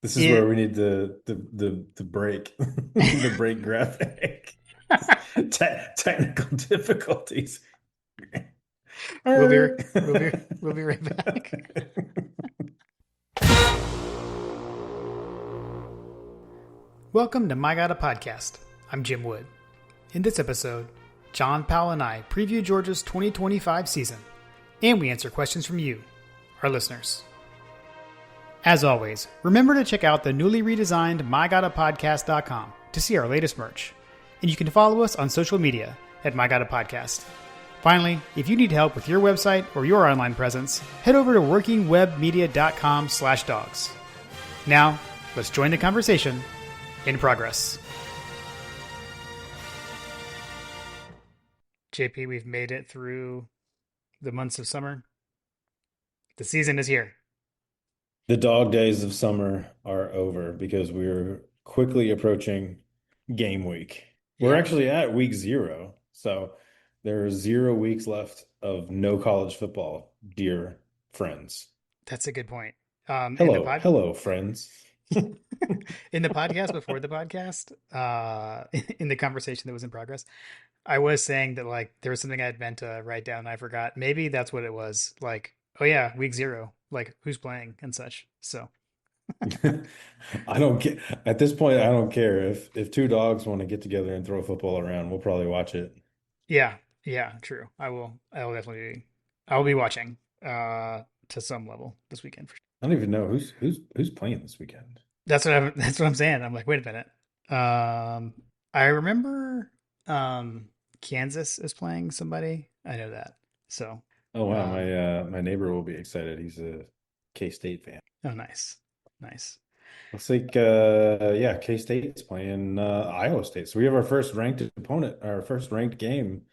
This is It where we need the break, the break graphic. Technical difficulties. we'll be Er. we'll be right back. Welcome to My God a Podcast. I'm Jim Wood. In this episode, John Powell and I preview Georgia's 2025 season, and we answer questions from you, our listeners. As always, remember to check out the newly redesigned MyGottaPodcast.com to see our latest merch. And you can follow us on social media at MyGottaPodcast. Finally, if you need help with your website or your online presence, head over to workingwebmedia.com/dogs. Now, let's join the conversation in progress. JP, we've made it through the months of summer. The season is here. The dog days of summer are over because we're quickly approaching game week. We're Yeah, actually at week 0, so there are 0 weeks left of no college football, dear friends. that's a good point. In the Hello, pod, hello, friends. in the podcast before the podcast, in the conversation that was in progress, I was saying that like there was something I had meant to write down and I forgot. Maybe that's what it was. Like, oh yeah, week 0, like who's playing and such. So I don't get at this point, I don't care if two dogs want to get together and throw a football around, we'll probably watch it. yeah, yeah, true. I will definitely, I will be watching to some level this weekend for sure. I don't even know who's playing this weekend. That's what I'm saying. I'm like, wait a minute. I remember Kansas is playing somebody. I know that. So, Oh wow, um, my neighbor will be excited. He's a K-State fan. oh nice. Nice. Looks like yeah, K-State's playing Iowa State. So we have our first ranked opponent, our first ranked game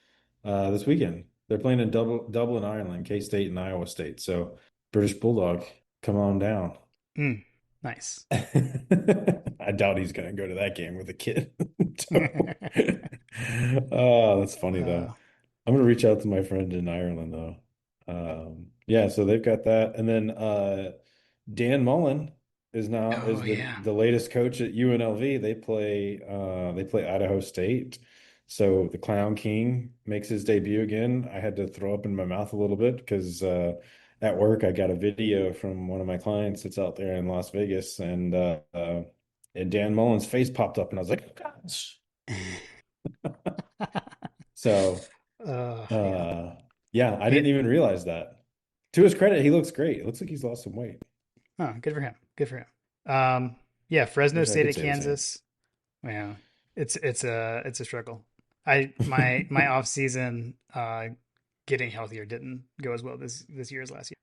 this weekend. They're playing in Dublin, Ireland, K-State and Iowa State. So British Bulldog, come on down. Mm, nice. I doubt he's gonna go to that game with a kid. Oh, that's funny though. uh, I'm gonna reach out to my friend in Ireland though. Yeah, so they've got that, and then Dan Mullen is oh the yeah. the latest coach at UNLV. They play Idaho State. So the Clown King makes his debut again. I had to throw up in my mouth a little bit because at work I got a video from one of my clients that's out there in Las Vegas, and Dan Mullen's face popped up, and I was like, oh, gosh. So Yeah. uh, yeah, I didn't It, even realize that. To his credit, he looks great. It looks like he's lost some weight. oh, good for him. Good for him. Yeah, Fresno Wish I State could at say the same. Kansas. Yeah, it's a struggle. My off season getting healthier didn't go as well this year as last year.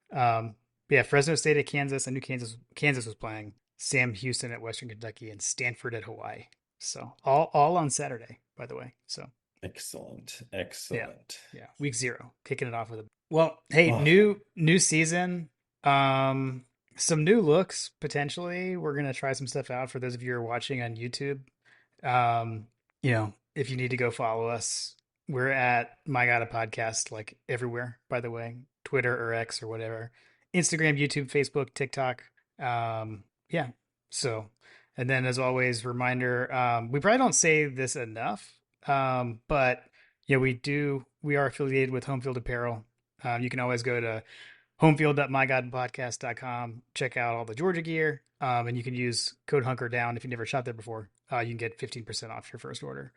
Yeah, Fresno State at Kansas. I knew Kansas was playing. Sam Houston at Western Kentucky and Stanford at Hawaii. So all on Saturday, by the way. So Excellent. yeah, Excellent. yeah, week 0, kicking it off with a well. Hey, Oh, new season. Um, some new looks potentially. We're gonna try some stuff out for those of you who are watching on YouTube. Um, if you need to go follow us, we're at My God a Podcast, like everywhere, by the way, Twitter or X or whatever, Instagram, YouTube, Facebook, TikTok. Yeah. So, and then as always, reminder, we probably don't say this enough, but yeah, we are affiliated with Home Field Apparel. You can always go to homefield.mygodpodcast.com, check out all the Georgia gear, and you can use code Hunker Down if you've never shot there before. You can get 15% off your first order.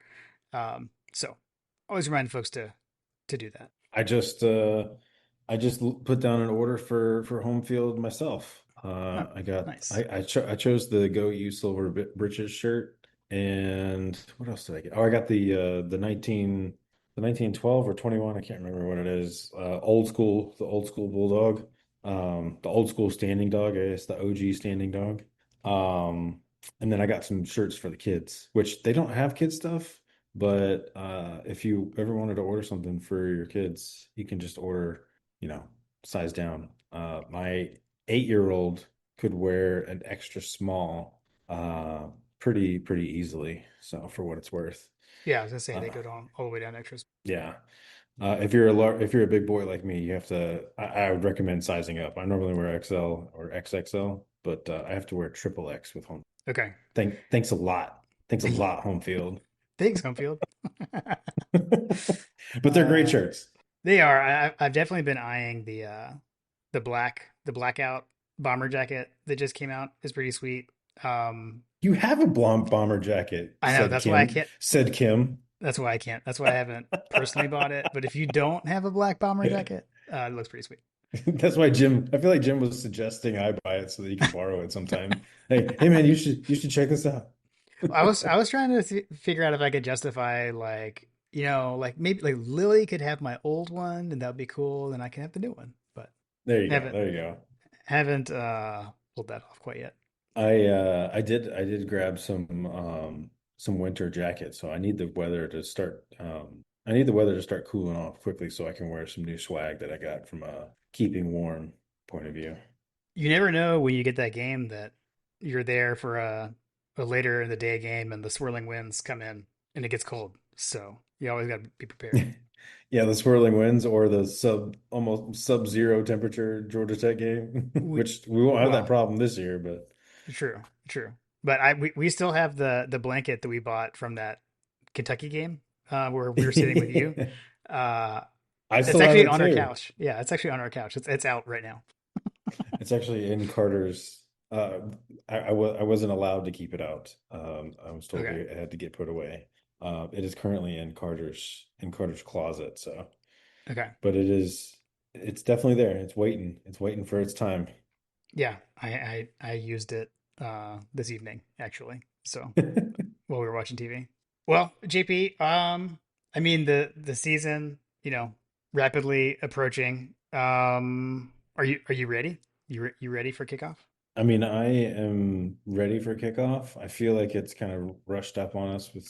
So always remind folks to do that. I just put down an order for home field myself. Oh, nice. I chose the Go You Silver Britches shirt, and what else did I get? Oh, I got the 1912 or 21, I can't remember what it is. The old school bulldog. The old school standing dog, I guess the OG standing dog. Um, and then I got some shirts for the kids, which they don't have kid stuff. But if you ever wanted to order something for your kids, you can just order, size down. My 8-year-old could wear an extra small pretty easily. So for what it's worth. Yeah, I was gonna say they Uh, go down all the way down extras. yeah. If you're a big boy like me, you have to I would recommend sizing up. I normally wear XL or XXL. but I have to wear triple X with home. Okay. Thanks a lot. Thanks a lot, home field. Thanks, home field. But they're great uh, shirts. they are. I've definitely been eyeing the blackout bomber jacket that just came out. Is pretty sweet. Um, You have a blonde bomber jacket, I know that's why I can't. Said Kim. That's why I can't. That's why I haven't personally bought it. But if you don't have a black bomber jacket, it looks pretty sweet. That's why I feel like Jim was suggesting I buy it so that he can borrow it sometime. Hey man, you should check this out. I was trying to figure out if I could justify like like maybe like Lily could have my old one and that would be cool, and I can have the new one. But There you go. haven't There you go. haven't pulled that off quite yet. I did grab some winter jackets, so I need the weather to start cooling off quickly so I can wear some new swag that I got from a keeping warm point of view. You never know when you get that game that you're there for a later in the day game and the swirling winds come in and it gets cold. So you always got to be prepared. Yeah, the swirling winds or the almost sub-zero temperature Georgia Tech game, We, which we won't have that well, problem this year, but true, true. But we still have the blanket that we bought from that Kentucky game where we were sitting with you. Uh, I it's still have actually it on our too. couch. Yeah, it's actually on our couch. It's out right now. It's actually in Carter's. I wasn't allowed to keep it out. I was told Okay. it had to get put away. It is currently in Carter's closet. So, Okay. but it's definitely there. It's waiting. It's waiting for its time. Yeah, I used it this evening actually. So while we were watching TV. Well, JP, I mean the season, rapidly approaching. Are you ready? You ready for kickoff? I mean, I am ready for kickoff. I feel like it's kind of rushed up on us with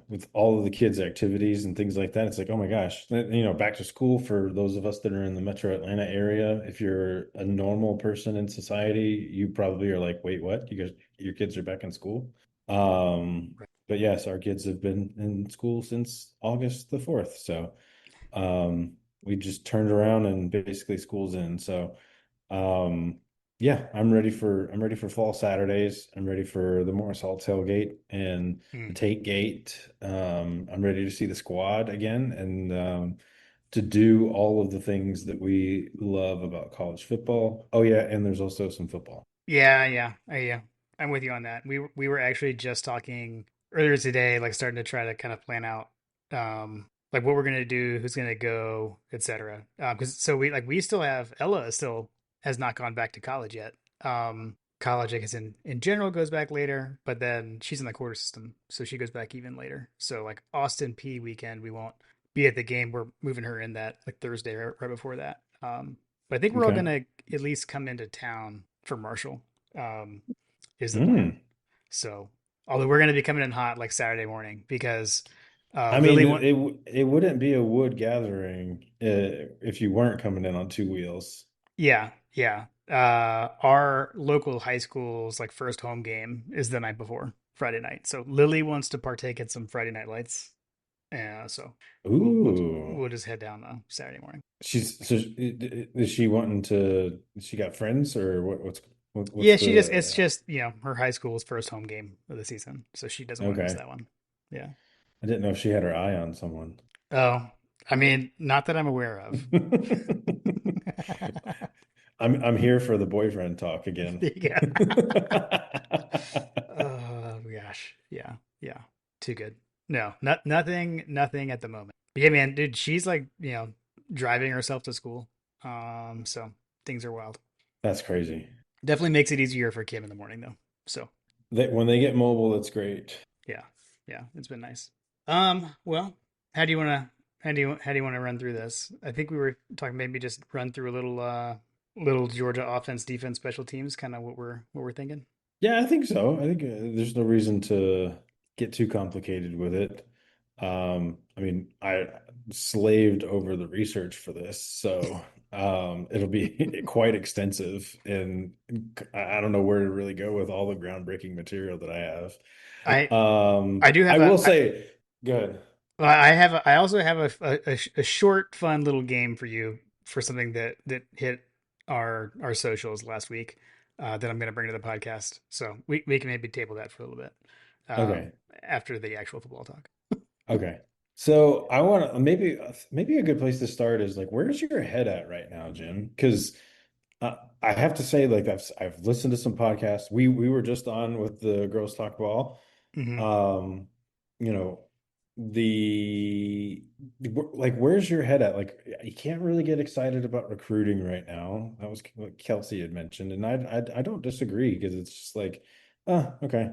with all of the kids' activities and things like that. It's like, oh my gosh, back to school for those of us that are in the Metro Atlanta area. If you're a normal person in society, you probably are like, wait, what? Your kids are back in school? Um, Right. but yes, our kids have been in school since August the 4th. So, we just turned around and basically school's in. So, um, yeah, I'm ready for fall Saturdays. I'm ready for the Morris Hall tailgate and the Mm. Tate Gate. I'm ready to see the squad again and to do all of the things that we love about college football. Oh yeah, and there's also some football. Yeah, yeah, yeah. I'm with you on that. We were actually just talking earlier today, like starting to try to kind of plan out, like what we're gonna do, who's gonna go, etc. Because so we still have Ella still has not gone back to college yet. College, I guess in general goes back later, but then she's in the quarter system, so she goes back even later. So like Austin P weekend, we won't be at the game. We're moving her in that like Thursday right before that. But I think we're all Okay. gonna at least come into town for Marshall. Um, is the plan. Hmm. So, although we're gonna be coming in hot like Saturday morning because I mean, Lily went. it wouldn't be a wood gathering if you weren't coming in on two wheels. Yeah, yeah. Our local high school's like first home game is the night before Friday night. So Lily wants to partake in some Friday night lights. So Ooh. we'll just head down Saturday morning. Is she wanting to? She got friends or what's Yeah, she just it's the? just her high school's first home game of the season, so she doesn't want to miss Okay, that one. Yeah. I didn't know if she had her eye on someone. Oh, I mean, not that I'm aware of. I'm here for the boyfriend talk again. There you go. Oh gosh, yeah, yeah, too good. No, nothing at the moment. But yeah, man, dude, she's like driving herself to school. So things are wild. That's crazy. Definitely makes it easier for Kim in the morning though. So When they get mobile, it's great. yeah, yeah, it's been nice. Well, how do you want to how do you want to run through this? I think we were talking maybe just run through a little Georgia offense, defense, special teams, kind of what we're thinking. Yeah, I think so. I think there's no reason to get too complicated with it. I mean, I slaved over the research for this, so it'll be quite extensive, and I don't know where to really go with all the groundbreaking material that I have. I I do I have will say, good. well, I also have a short, fun little game for you for something that hit our socials last week. that I'm going to bring to the podcast. So we can maybe table that for a little bit Okay. after the actual football talk. Okay. So I want to maybe a good place to start is like, where's your head at right now, Jim? Because I have to say, like I've listened to some podcasts. We were just on with the Girls Talk Ball. Hmm. Um, you know, the like, where's your head at? Like, you can't really get excited about recruiting right now. That was what Kelsey had mentioned, and I don't disagree because it's just like, okay,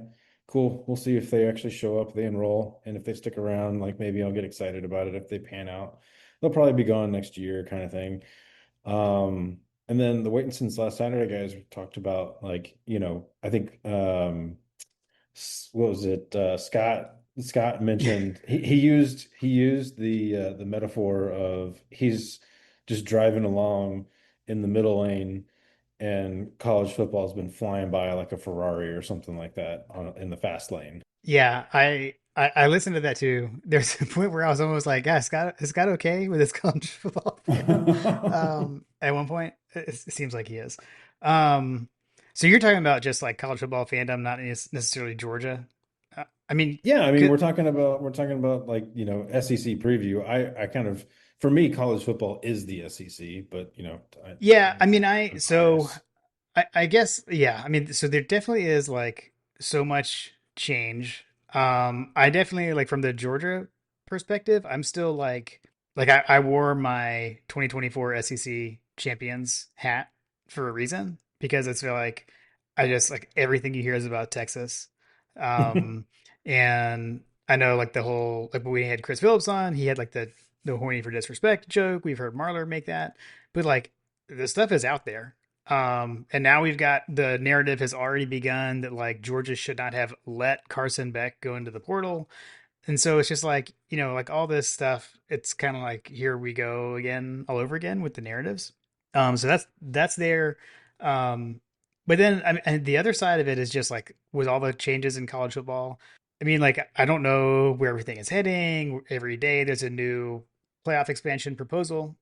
cool. We'll see if they actually show up, they enroll, and if they stick around, like maybe I'll get excited about it. If they pan out, they'll probably be gone next year, kind of thing. And then the waiting since last Saturday guys talked about like, I think what was it? Scott mentioned he used the metaphor of he's just driving along in the middle lane and college football has been flying by like a Ferrari or something like that in the fast lane. Yeah, I listened to that too. There's a point where I was almost like, yeah, Scott okay with his college football fandom? At one point, it seems like he is. Um, so you're talking about just like college football fandom, not necessarily Georgia. I mean, Yeah, I mean, could we're talking about like, SEC preview. I kind of for me, college football is the SEC, but yeah, I mean, I'm biased. I guess yeah. I mean, so there definitely is like so much change. I definitely like from the Georgia perspective, I'm still like I wore my 2024 SEC champions hat for a reason because it's feel like I just like everything you hear is about Texas. Um, and I know like the whole like when we had Chris Phillips on, he had like the horny for disrespect joke. We've heard Marler make that, but like the stuff is out there. And now we've got the narrative has already begun that like Georgia should not have let Carson Beck go into the portal. And so it's just like, like all this stuff, it's kind of like here we go again, all over again with the narratives. So that's there. Um, but then I mean, and the other side of it is just like with all the changes in college football. I mean, like I don't know where everything is heading. Every day there's a new playoff expansion proposal.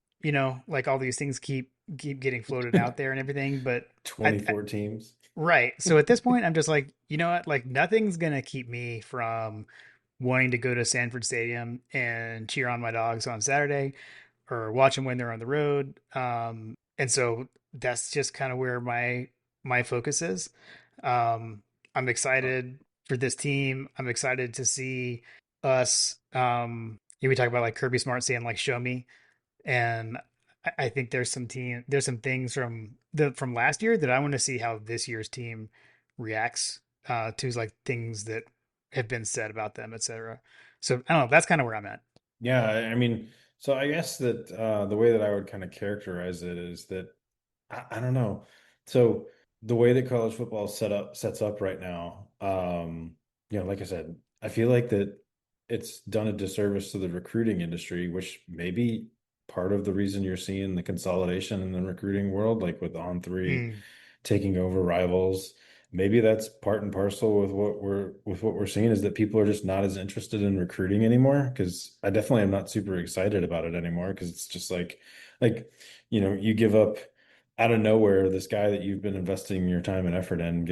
Like all these things keep getting floated out there and everything. But I 24 teams. right. So at this point, I'm just like, you know what? Like nothing's gonna keep me from wanting to go to Sanford Stadium and cheer on my dogs on Saturday or watch them when they're on the road. And so that's just kind of where my focus is. I'm excited for this team. I'm excited to see us. We talk about like Kirby Smart saying like "show me," and I think there's some things from last year that I want to see how this year's team reacts to like things that have been said about them, etc. So I don't know. That's kind of where I'm at. Yeah, I mean, so I guess that the way that I would kind of characterize it is that I don't know. So the way that college football sets up right now, like I said, I feel like that it's done a disservice to the recruiting industry, which may be part of the reason you're seeing the consolidation in the recruiting world, like with On3 Mm, taking over rivals. Maybe that's part and parcel with what we're seeing is that people are just not as interested in recruiting anymore. Because I definitely am not super excited about it anymore. Because it's just like you give up out of nowhere, this guy that you've been investing your time and effort in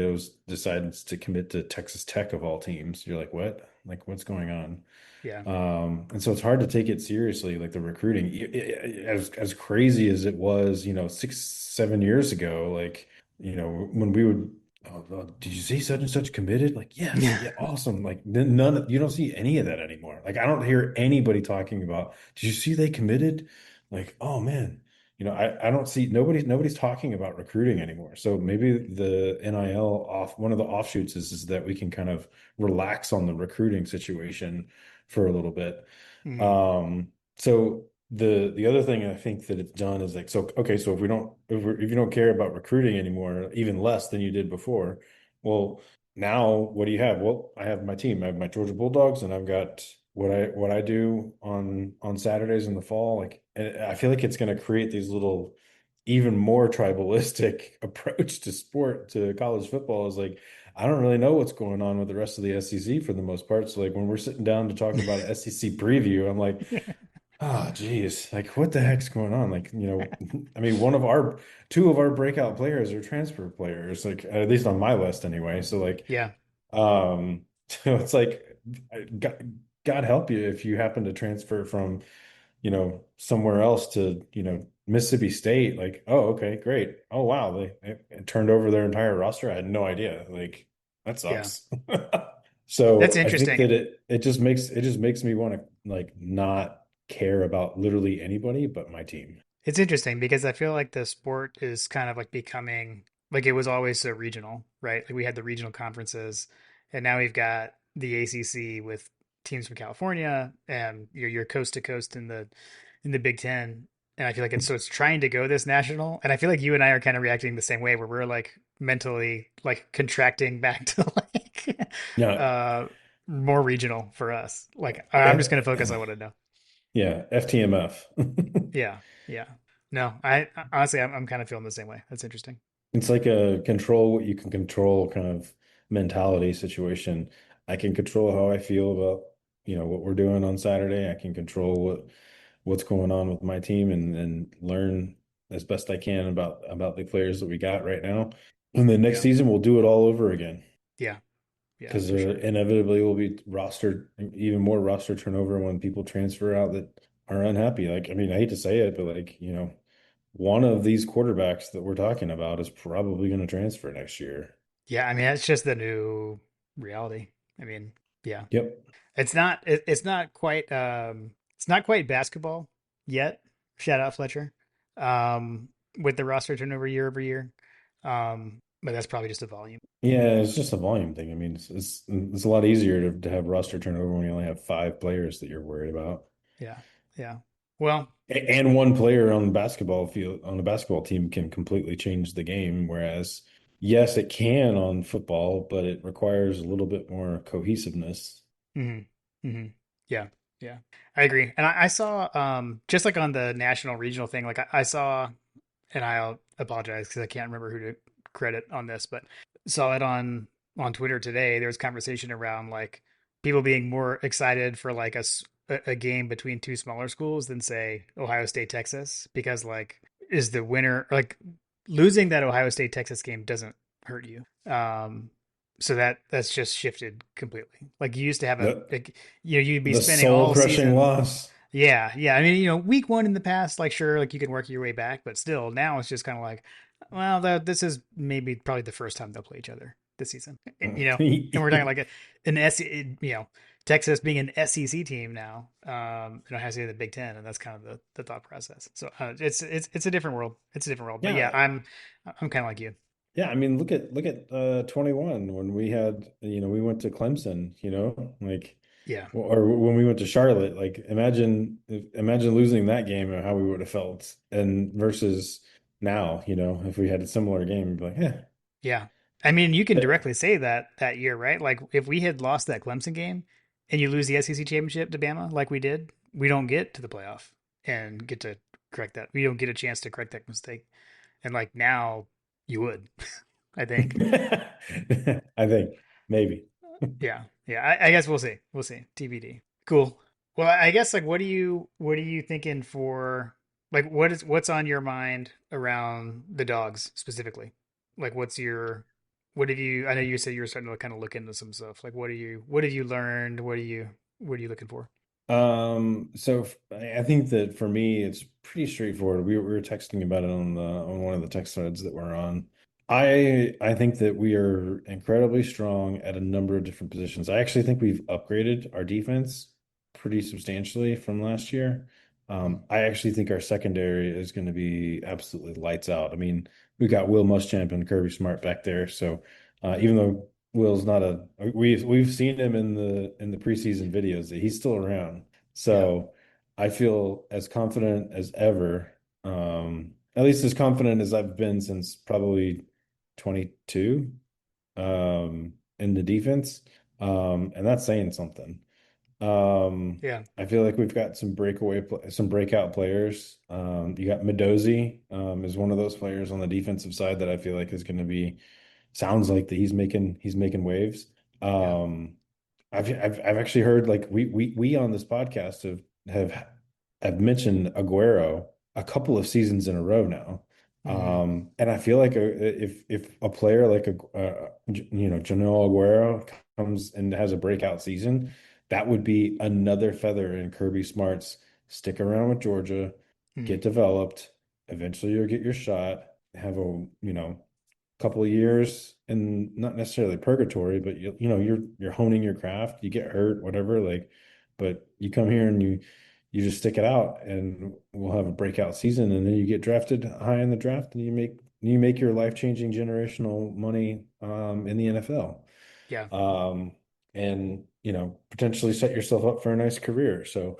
decides to commit to Texas Tech of all teams. You're like, what? Like, what's going on? yeah. And so it's hard to take it seriously, like the recruiting, as crazy as it was, 6, 7 years ago. Like, when we would, did you see such and such committed? Like, yes, yeah, awesome. Like, you don't see any of that anymore. Like, I don't hear anybody talking about, did you see they committed? Like, oh man. I don't see nobody's talking about recruiting anymore. So maybe the NIL one of the offshoots is that we can kind of relax on the recruiting situation for a little bit. Mm, So the other thing I think that it's done is like, so okay, so if you don't care about recruiting anymore, even less than you did before, well, now what do you have? Well, I have my team. I have my Georgia Bulldogs, and I've got what I do on Saturdays in the fall. Like, and I feel like it's going to create these little even more tribalistic approach to college football is like I don't really know what's going on with the rest of the SEC for the most part. So like when we're sitting down to talk about an SEC preview, I'm like, Oh, geez. Like, what the heck's going on? Like, I mean, two of our breakout players are transfer players, like, at least on my list anyway. So, like, Yeah, so it's like, God help you if you happen to transfer from, somewhere else to, Mississippi State. Like, oh, okay, great. Oh, wow. It turned over their entire roster. I had no idea. Like, that yeah. sucks. That's So I think interesting. that it just makes me want to like not care about literally anybody but my team. It's interesting because I feel like the sport is kind of like becoming like it was always so regional, right? Like we had the regional conferences, and now we've got the ACC with teams from California, and you're coast to coast in the Big Ten. And I feel like it's trying to go this national, and I feel like you and I are kind of reacting the same way, where we're like mentally like contracting back to like Yeah. uh more regional for us. Like I'm just F- gonna focus on what I know. yeah, FTMF. Yeah, yeah. No, I honestly, I'm kind of feeling the same way. That's interesting. It's like a control what you can control kind of mentality situation. I can control how I feel about, what we're doing on Saturday. I can control what's going on with my team and learn as best I can about the players that we got right now. And then next Yeah, season we'll do it all over again yeah, yeah, because for there sure. inevitably will be even more roster turnover when people transfer out that are unhappy. Like, I mean, I hate to say it, but like, one of these quarterbacks that we're talking about is probably going to transfer next year. Yeah, I mean, it's just the new reality. I mean, yeah, Yep. it's not quite basketball yet. Shout out Fletcher. With the roster turnover year over year. But that's probably just a volume. Yeah, it's just a volume thing. I mean, it's a lot easier to have roster turnover when you only have five players that you're worried about. Yeah, yeah. Well, And one player on the basketball field on the basketball team can completely change the game. Whereas, yes, it can on football, but it requires a little bit more cohesiveness. hmm hmm yeah, yeah. I agree. And I saw just like on the national regional thing, like I saw and I'll apologize because I can't remember who to credit on this, but saw it on Twitter today. There was conversation around like people being more excited for like a game between two smaller schools than say Ohio State Texas because like is the winner like losing that Ohio State Texas game doesn't hurt you. So that's just shifted completely. Like you used to have The like, you'd be the spending soul all crushing season loss. yeah, yeah. I mean, week one in the past, like sure, like you can work your way back, but still, now it's just kind of like, well, this is maybe probably the first time they'll play each other this season, and we're talking like an Texas being an SEC team now, has to be the Big Ten, and that's kind of the thought process. So it's a different world. It's a different world, but yeah, Yeah, I'm kind of like you. yeah. I mean, look at 21 when we had, we went to Clemson, like. Yeah, Or when we went to Charlotte, like imagine losing that game and how we would have felt, and versus now, if we had a similar game, we'd be like, yeah. yeah. I mean, you can directly say that year, right? Like if we had lost that Clemson game and you lose the SEC championship to Bama, like we did, we don't get to the playoff and get to correct that. We don't get a chance to correct that mistake. And like now, you would, I think. I think maybe. Yeah, yeah. I guess we'll see. We'll see. TBD. Cool. Well, I guess like what are you thinking for like what's on your mind around the dogs specifically? Like what have you I know you said you were starting to kind of look into some stuff. Like what have you learned? What are you looking for? So I think that for me, it's pretty straightforward. We were texting about it on one of the text threads that we're on. I think that we are incredibly strong at a number of different positions. I actually think we've upgraded our defense pretty substantially from last year. Hmm. I actually think our secondary is going to be absolutely lights out. I mean, we got Will Muschamp and Kirby Smart back there, so even though Will's not we've seen him in the preseason videos that he's still around. Yeah. So I feel as confident as ever. At least as confident as I've been since probably 22 in the defense. And that's saying something. Yeah. I feel like we've got some breakout players. You got Medozi, is one of those players on the defensive side that I feel like is going to be sounds like that he's making waves. Yeah. I've actually heard like we on this podcast have I've mentioned Aguero a couple of seasons in a row now. Hmm. And I feel like if a player like Janelle Aguero comes and has a breakout season, that would be another feather in Kirby Smart's stick around with Georgia, Hmm. get developed. Eventually, you'll get your shot. Have a couple of years and not necessarily purgatory, but you're honing your craft. You get hurt, whatever, like, but you come here and you just stick it out, and we'll have a breakout season, and then you get drafted high in the draft, and you make your life-changing generational money in the NFL. Yeah. Um, and potentially set yourself up for a nice career. So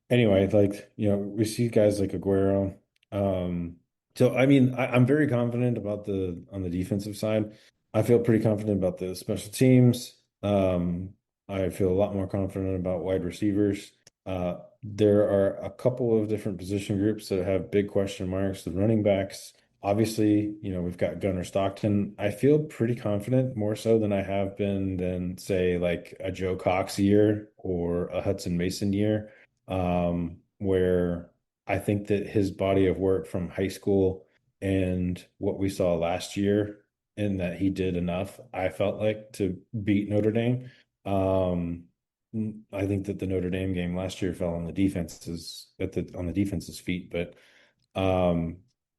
anyway, like, we see guys like Aguero. Um, so I mean, I'm very confident about the on the defensive side. I feel pretty confident about the special teams. I feel a lot more confident about wide receivers. There are a couple of different position groups that have big question marks. The running backs, obviously, we've got Gunnar Stockton. I feel pretty confident, more so than I have been than, say, like a Joe Cox year or a Hudson Mason year, where I think that his body of work from high school and what we saw last year, and that he did enough, I felt like, to beat Notre Dame. Um, I think that the Notre Dame game last year fell on the defense's feet, but um,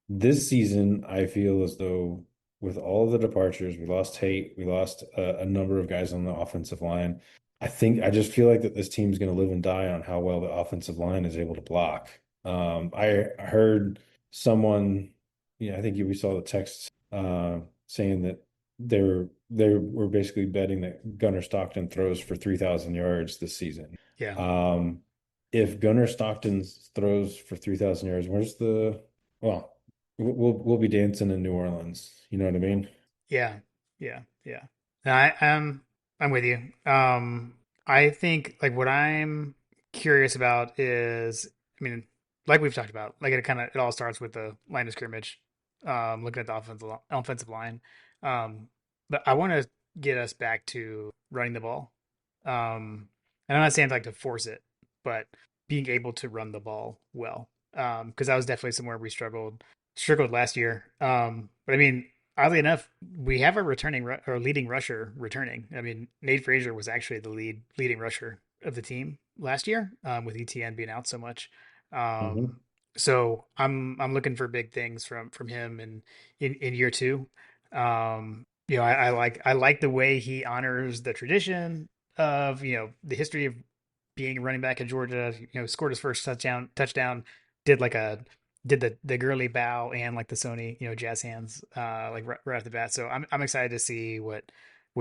this season I feel as though with all the departures, we lost Tate, we lost a number of guys on the offensive line. I just feel like that this team's going to live and die on how well the offensive line is able to block. I heard someone, I think we saw the text saying that they were basically betting that Gunnar Stockton throws for 3,000 yards this season. Yeah. Um, if Gunnar Stockton throws for 3,000 yards, well, we'll be dancing in New Orleans. You know what I mean? Yeah. Yeah. Yeah. And I'm with you. I think like what I'm curious about is, I mean, like we've talked about, like it all starts with the line of scrimmage, looking at the offensive line. Um, but I want to get us back to running the ball. And I'm not saying like to force it, but being able to run the ball well. Because that was definitely somewhere we struggled last year. But I mean, oddly enough, we have a or leading rusher returning. I mean, Nate Frazier was actually the leading rusher of the team last year, with ETN being out so much. Mhm. Um, so I'm looking for big things from him in year two. I like the way he honors the tradition of the history of being a running back at Georgia. Scored his first touchdown, did like a did the girly bow and like the Sony jazz hands like right off the bat. So I'm excited to see what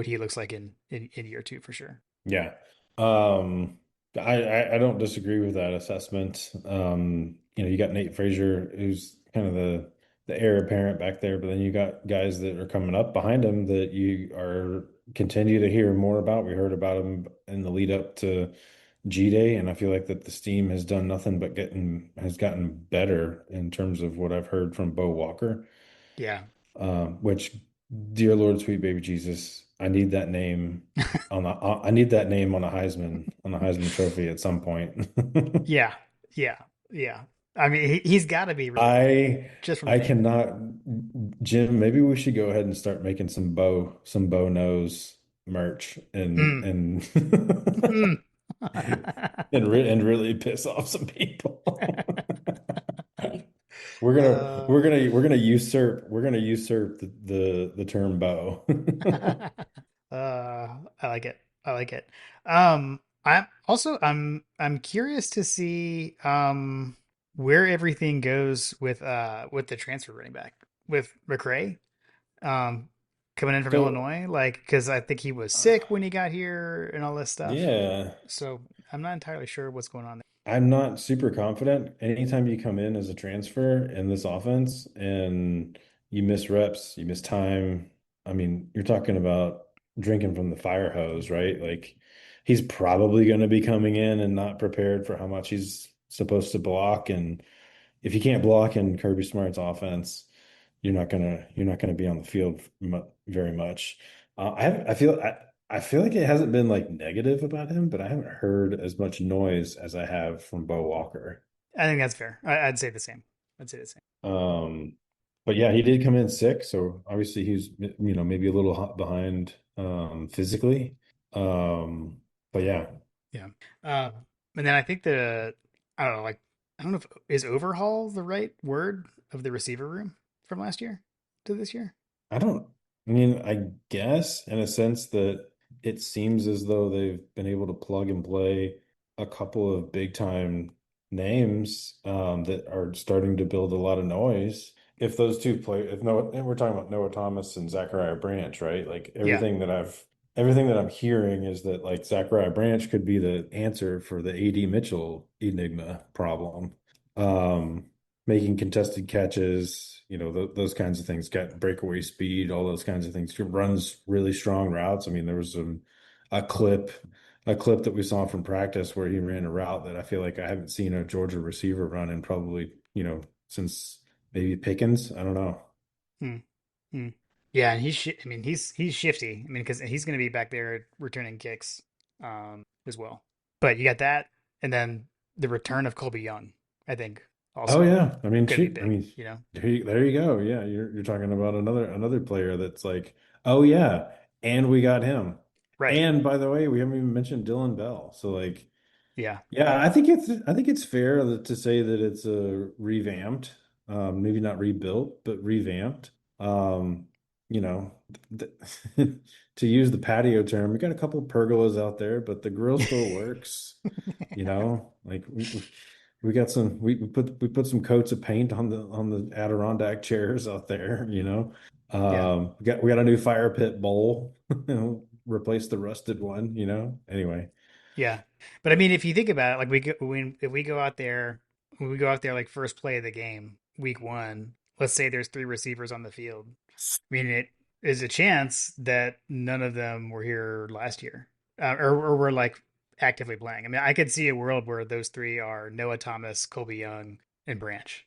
he looks like in year two for sure. Yeah. Um, I don't disagree with that assessment. You got Nate Frazier, who's kind of the heir apparent back there, but then you got guys that are coming up behind him that you are continue to hear more about. We heard about him in the lead up to G Day, and I feel like that the team has done nothing but has gotten better in terms of what I've heard from Bo Walker. Yeah. Which, dear Lord, sweet baby Jesus, I need that name I need that name on a Heisman Trophy at some point. Yeah. Yeah. Yeah. I mean, he's got to be really good I just from the I name. cannot, Jim, maybe we should go ahead and start making some bow nose merch and Mm. and Mm. and really piss off some people. We're gonna we're uh, gonna we're gonna usurp the term bow. I like it. I like it. I'm curious to see where everything goes with the transfer running back with McRae um coming in from So Illinois, like because I think he was sick when he got here and all this stuff. yeah, So I'm not entirely sure what's going on I'm not super confident. Anytime you come in as a transfer in this offense and you miss reps, you miss time, I mean, you're talking about drinking from the fire hose, right? Like, he's probably going to be coming in and not prepared for how much he's supposed to block. And if you can't block in Kirby Smart's offense, you're not gonna be on the field very much. I feel like it hasn't been like negative about him, but I haven't heard as much noise as I have from Bo Walker. I think that's fair. I'd say the same. I'd say the same. Um, but yeah, he did come in sick, so obviously he's maybe a little behind physically. Um, but yeah, Yeah. Uh, and then I think I don't know, like, I don't know if is overhaul the right word of the receiver room from last year to this year? I don't. I mean, I guess in a sense that it seems as though they've been able to plug and play a couple of big time names that are starting to build a lot of noise. If those two play, if Noah, and we're talking about Noah Thomas and Zachariah Branch, right? Like Yeah. everything that I'm hearing is that like Zachariah Branch could be the answer for the AD Mitchell enigma problem. Um, Making contested catches, those kinds of things, got breakaway speed, all those kinds of things. He runs really strong routes. I mean, there was a clip, a clip that we saw from practice where he ran a route that I feel like I haven't seen a Georgia receiver run in probably, since maybe Pickens. I don't know. Hmm. Hmm. Yeah, and I mean, he's shifty. I mean, because he's going to be back there returning kicks, as well. But you got that, and then the return of Colby Young, I think, Oh also yeah. I mean, could be shoot. I big. mean, You know, there you go. Yeah, you're talking about another player that's like, oh yeah, and we got him. right? And by the way, we haven't even mentioned Dylan Bell. So like, Yeah, yeah, I think it's fair to say that it's a revamped, maybe not rebuilt, but revamped. Um, you know, th to use the patio term, we got a couple pergolas out there, but the grill still works. Like we got some we put some coats of paint on the Adirondack chairs out there. yeah, We got a new fire pit bowl, replace the rusted one. Anyway. yeah. But I mean, if you think about it, like if we go out there, when we go out there like first play of the game, week one, let's say there's three receivers on the field. I mean, it is a chance that none of them were here last year, or were like actively playing. I mean, I could see a world where those three are Noah Thomas, Colby Young, and Branch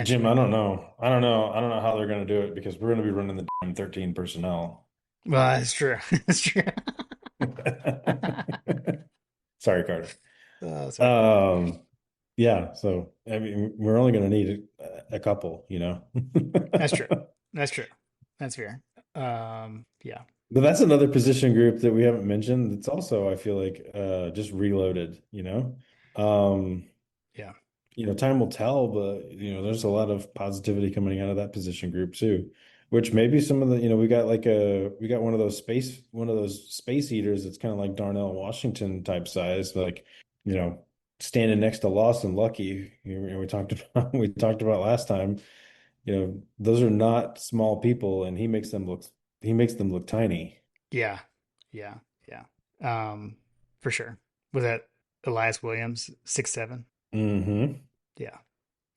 Jim, potentially. I don't know. I don't know. I don't know how they're going to do it because we're going to be running the damn 13 personnel. Well, that's true. That's true. Sorry, Carter. It's okay. Um, yeah, so I mean, we're only going to need a couple. That's true. That's true. That's fair. Yeah. But that's another position group that we haven't mentioned. It's also, I feel like, just reloaded. Um, Yeah. Time will tell, but there's a lot of positivity coming out of that position group too, which maybe some of we got one of those space eaters that's kind of like Darnell Washington type size, like, you know, standing next to Lawson Lucky. We talked about we talked about last time, those are not small people, and he makes them look tiny. Yeah. Yeah. Yeah. For sure. Was that Elias Williams, 6'7"? Mm-hmm. Yeah.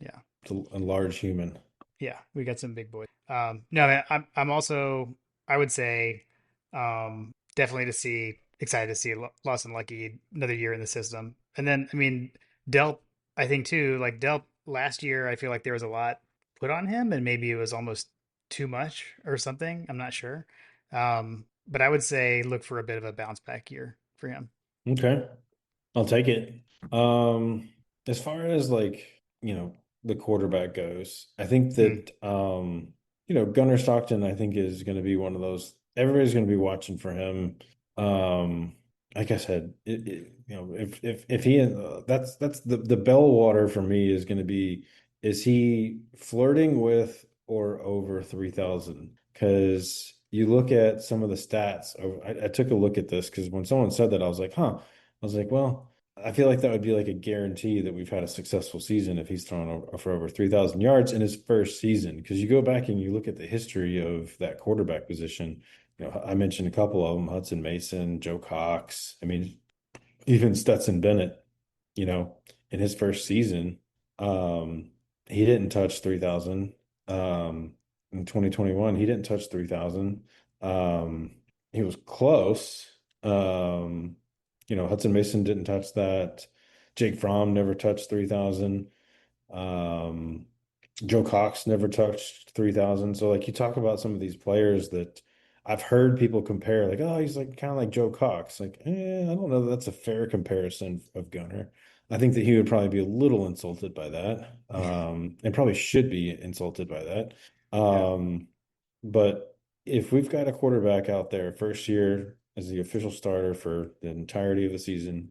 Yeah. A large human. Yeah, we got some big boys. No, man, I'm also, I would say, definitely excited to see Lawson Lucky another year in the system. And then I mean Delp, I think too, like Delp last year, I feel like there was a lot put on him, and maybe it was almost too much or something. I'm not sure. But I would say look for a bit of a bounce back year for him. Okay. I'll take it. Um, as far as like, the quarterback goes, I think Hmm. that Gunnar Stockton, I think, is going to be one of those. Everybody's going to be watching for him. Like I said, if he that's the bellwether for me is going to be, is he flirting with or over 3,000? Because you look at some of the stats. I took a look at this because when someone said that, I was like, huh. I was like, well, I feel like that would be like a guarantee that we've had a successful season if he's thrown for over 3,000 yards in his first season. Because you go back and you look at the history of that quarterback position. I mentioned a couple of them: Hudson Mason, Joe Cox. I mean, even Stetson Bennett. You know, in his first season, um, he didn't touch 3,000. In 2021, he didn't touch 3,000. Um, he was close. Hudson Mason didn't touch that. Jake Fromm never touched 3,000. Um, Joe Cox never touched 3,000. So like you talk about some of these players that I've heard people compare, like, oh, he's like kind of like Joe Cox. Like, I don't know that that's a fair comparison of Gunner. I think that he would probably be a little insulted by that, and probably should be insulted by that. Yeah. Um, but if we've got a quarterback out there, first year as the official starter for the entirety of the season,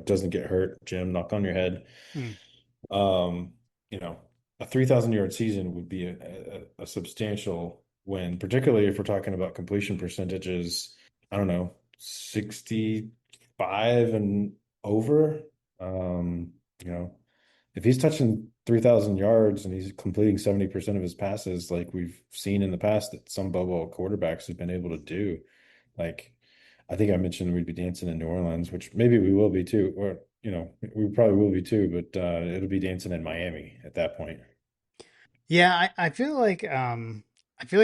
doesn't get hurt, Jim, knock on your head. Hmm. Um, you know, a 3,000-yard season would be a substantial win, particularly if we're talking about completion percentages. I don't know, 65 and over. Um, you know, if he's touching 3,000 yards and he's completing 70% of his passes, like we've seen in the past that some Bobo quarterbacks have been able to do, like I think I mentioned we'd be dancing in New Orleans, which maybe we will be too, or we probably will be too, but it'll be dancing in Miami at that point. Yeah, I feel like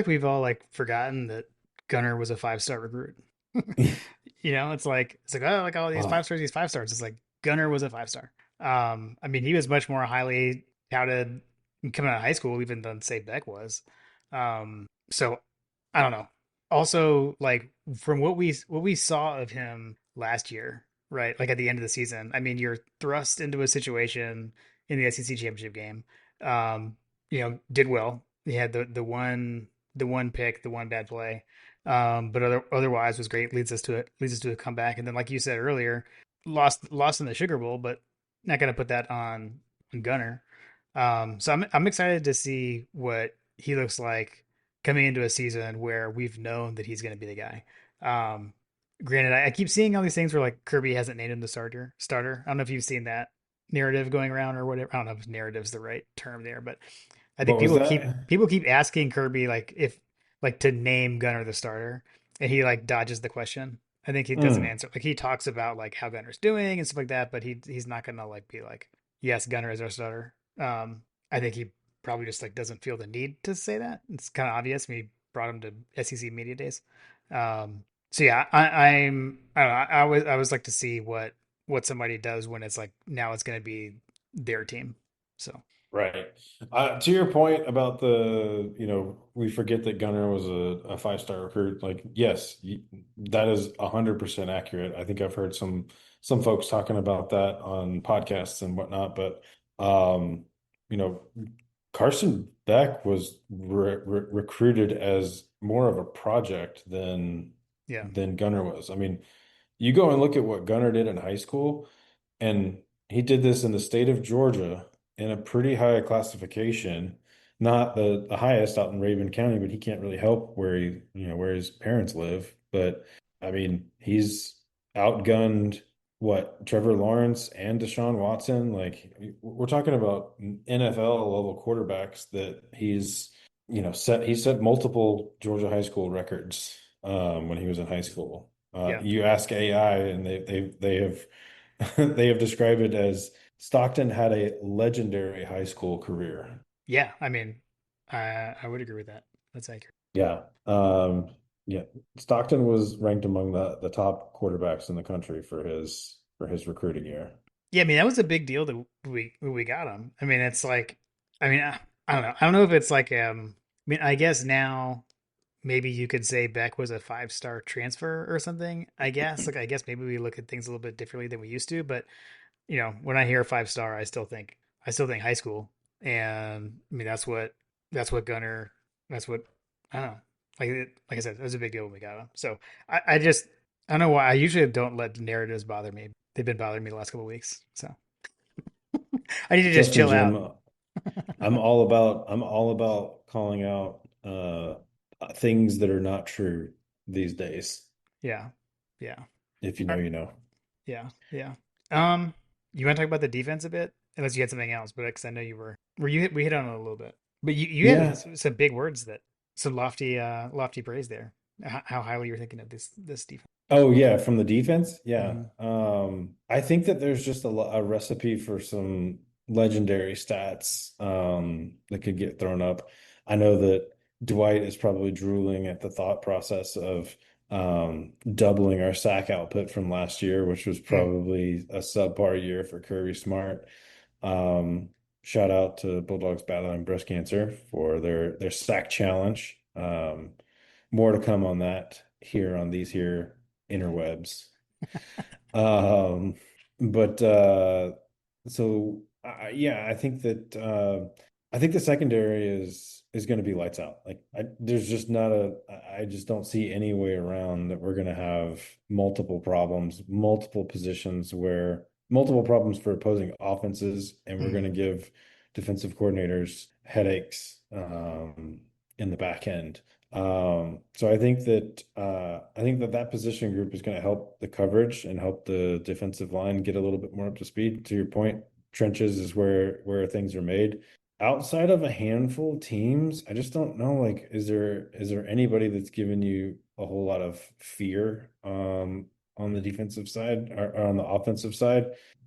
we've all like forgotten that Gunner was a 5-star recruit. It's like oh, like all these Oh, 5 stars, these 5 stars. It's like Gunner was a 5-star. I mean, he was much more highly touted coming out of high school even than say Beck was. So I don't know. Also, like from what we saw of him last year, right? Like at the end of the season, I mean, you're thrust into a situation in the SEC championship game. Um, did well. He had the one pick, the one bad play, but otherwise was great. Leads us to a comeback, and then like you said earlier, lost in the Sugar Bowl, but not going to put that on Gunner. So I'm excited to see what he looks like coming into a season where we've known that he's going to be the guy. Um, Granted, I keep seeing all these things where like Kirby hasn't named him the starter. Starter. I don't know if you've seen that narrative going around or whatever. I don't know if narrative's the right term there, but I think what was people keep that? people keep asking Kirby like if like to name Gunner the starter, and he like dodges the question. I think he doesn't Mm, answer. Like he talks about like how Gunner's doing and stuff like that, but he's not gonna like be like, yes, Gunner is our starter. I think he probably just like doesn't feel the need to say that. It's kind of obvious. We brought him to SEC media days. So yeah, I don't know. I always like to see what somebody does when it's like now it's going to be their team. So right. To your point about we forget that Gunner was a five-star recruit. Like, yes, that is 100% accurate. I think I've heard some folks talking about that on podcasts and whatnot, but um, you know, Carson Beck was recruited as more of a project yeah, than Gunner was. I mean, you go and look at what Gunner did in high school, and he did this in the state of Georgia in a pretty high classification, not the highest out in Raven County, but he can't really help where his parents live. But I mean, he's outgunned what Trevor Lawrence and Deshaun Watson. Like we're talking about NFL level quarterbacks that he set multiple Georgia high school records when he was in high school. yeah, You ask AI, and they have they have described it as Stockton had a legendary high school career. yeah. I mean, I would agree with that. That's accurate. Yeah. Yeah. Stockton was ranked among the top quarterbacks in the country for his recruiting year. Yeah, I mean that was a big deal that we got him. I mean, it's like, I mean, I don't know. I don't know if it's like I mean, I guess now maybe you could say Beck was a 5-star transfer or something. I guess like I guess maybe we look at things a little bit differently than we used to, but when I hear 5-star, I still think high school, and I mean that's what Gunner, that's what I don't know. Like I said, it was a big deal when we got him. So I don't know why I usually don't let narratives bother me. They've been bothering me the last couple of weeks, so I need to just Trust me, chill out. Jim, I'm all about calling out things that are not true these days. Yeah, yeah, If you All know, right. you know. Yeah, yeah. Um, you want to talk about the defense a bit, unless you had something else, but because I know we hit on it a little bit, but you had Yeah. some big words that some lofty praise there. How highly you're thinking of this defense. Oh yeah, from the defense. Yeah. Hmm. I think that there's just a recipe for some legendary stats that could get thrown up. I know that Dwight is probably drooling at the thought process of doubling our sack output from last year, which was Hmm. probably a subpar year for Kirby Smart. Um, Shout out to Bulldogs battling breast cancer for their sack challenge. More to come on that here on these here interwebs. Um, but so yeah, I think the secondary is going to be lights out. Like there's just not a I just don't see any way around that we're going to have multiple problems, multiple positions where multiple problems for opposing offenses, and we're going Mm, to give defensive coordinators headaches in the back end. So I think that that position group is going to help the coverage and help the defensive line get a little bit more up to speed. To your point, trenches is where things are made. Outside of a handful of teams, I just don't know. Like, is there anybody that's given you a whole lot of fear on the defensive side or on the offensive side?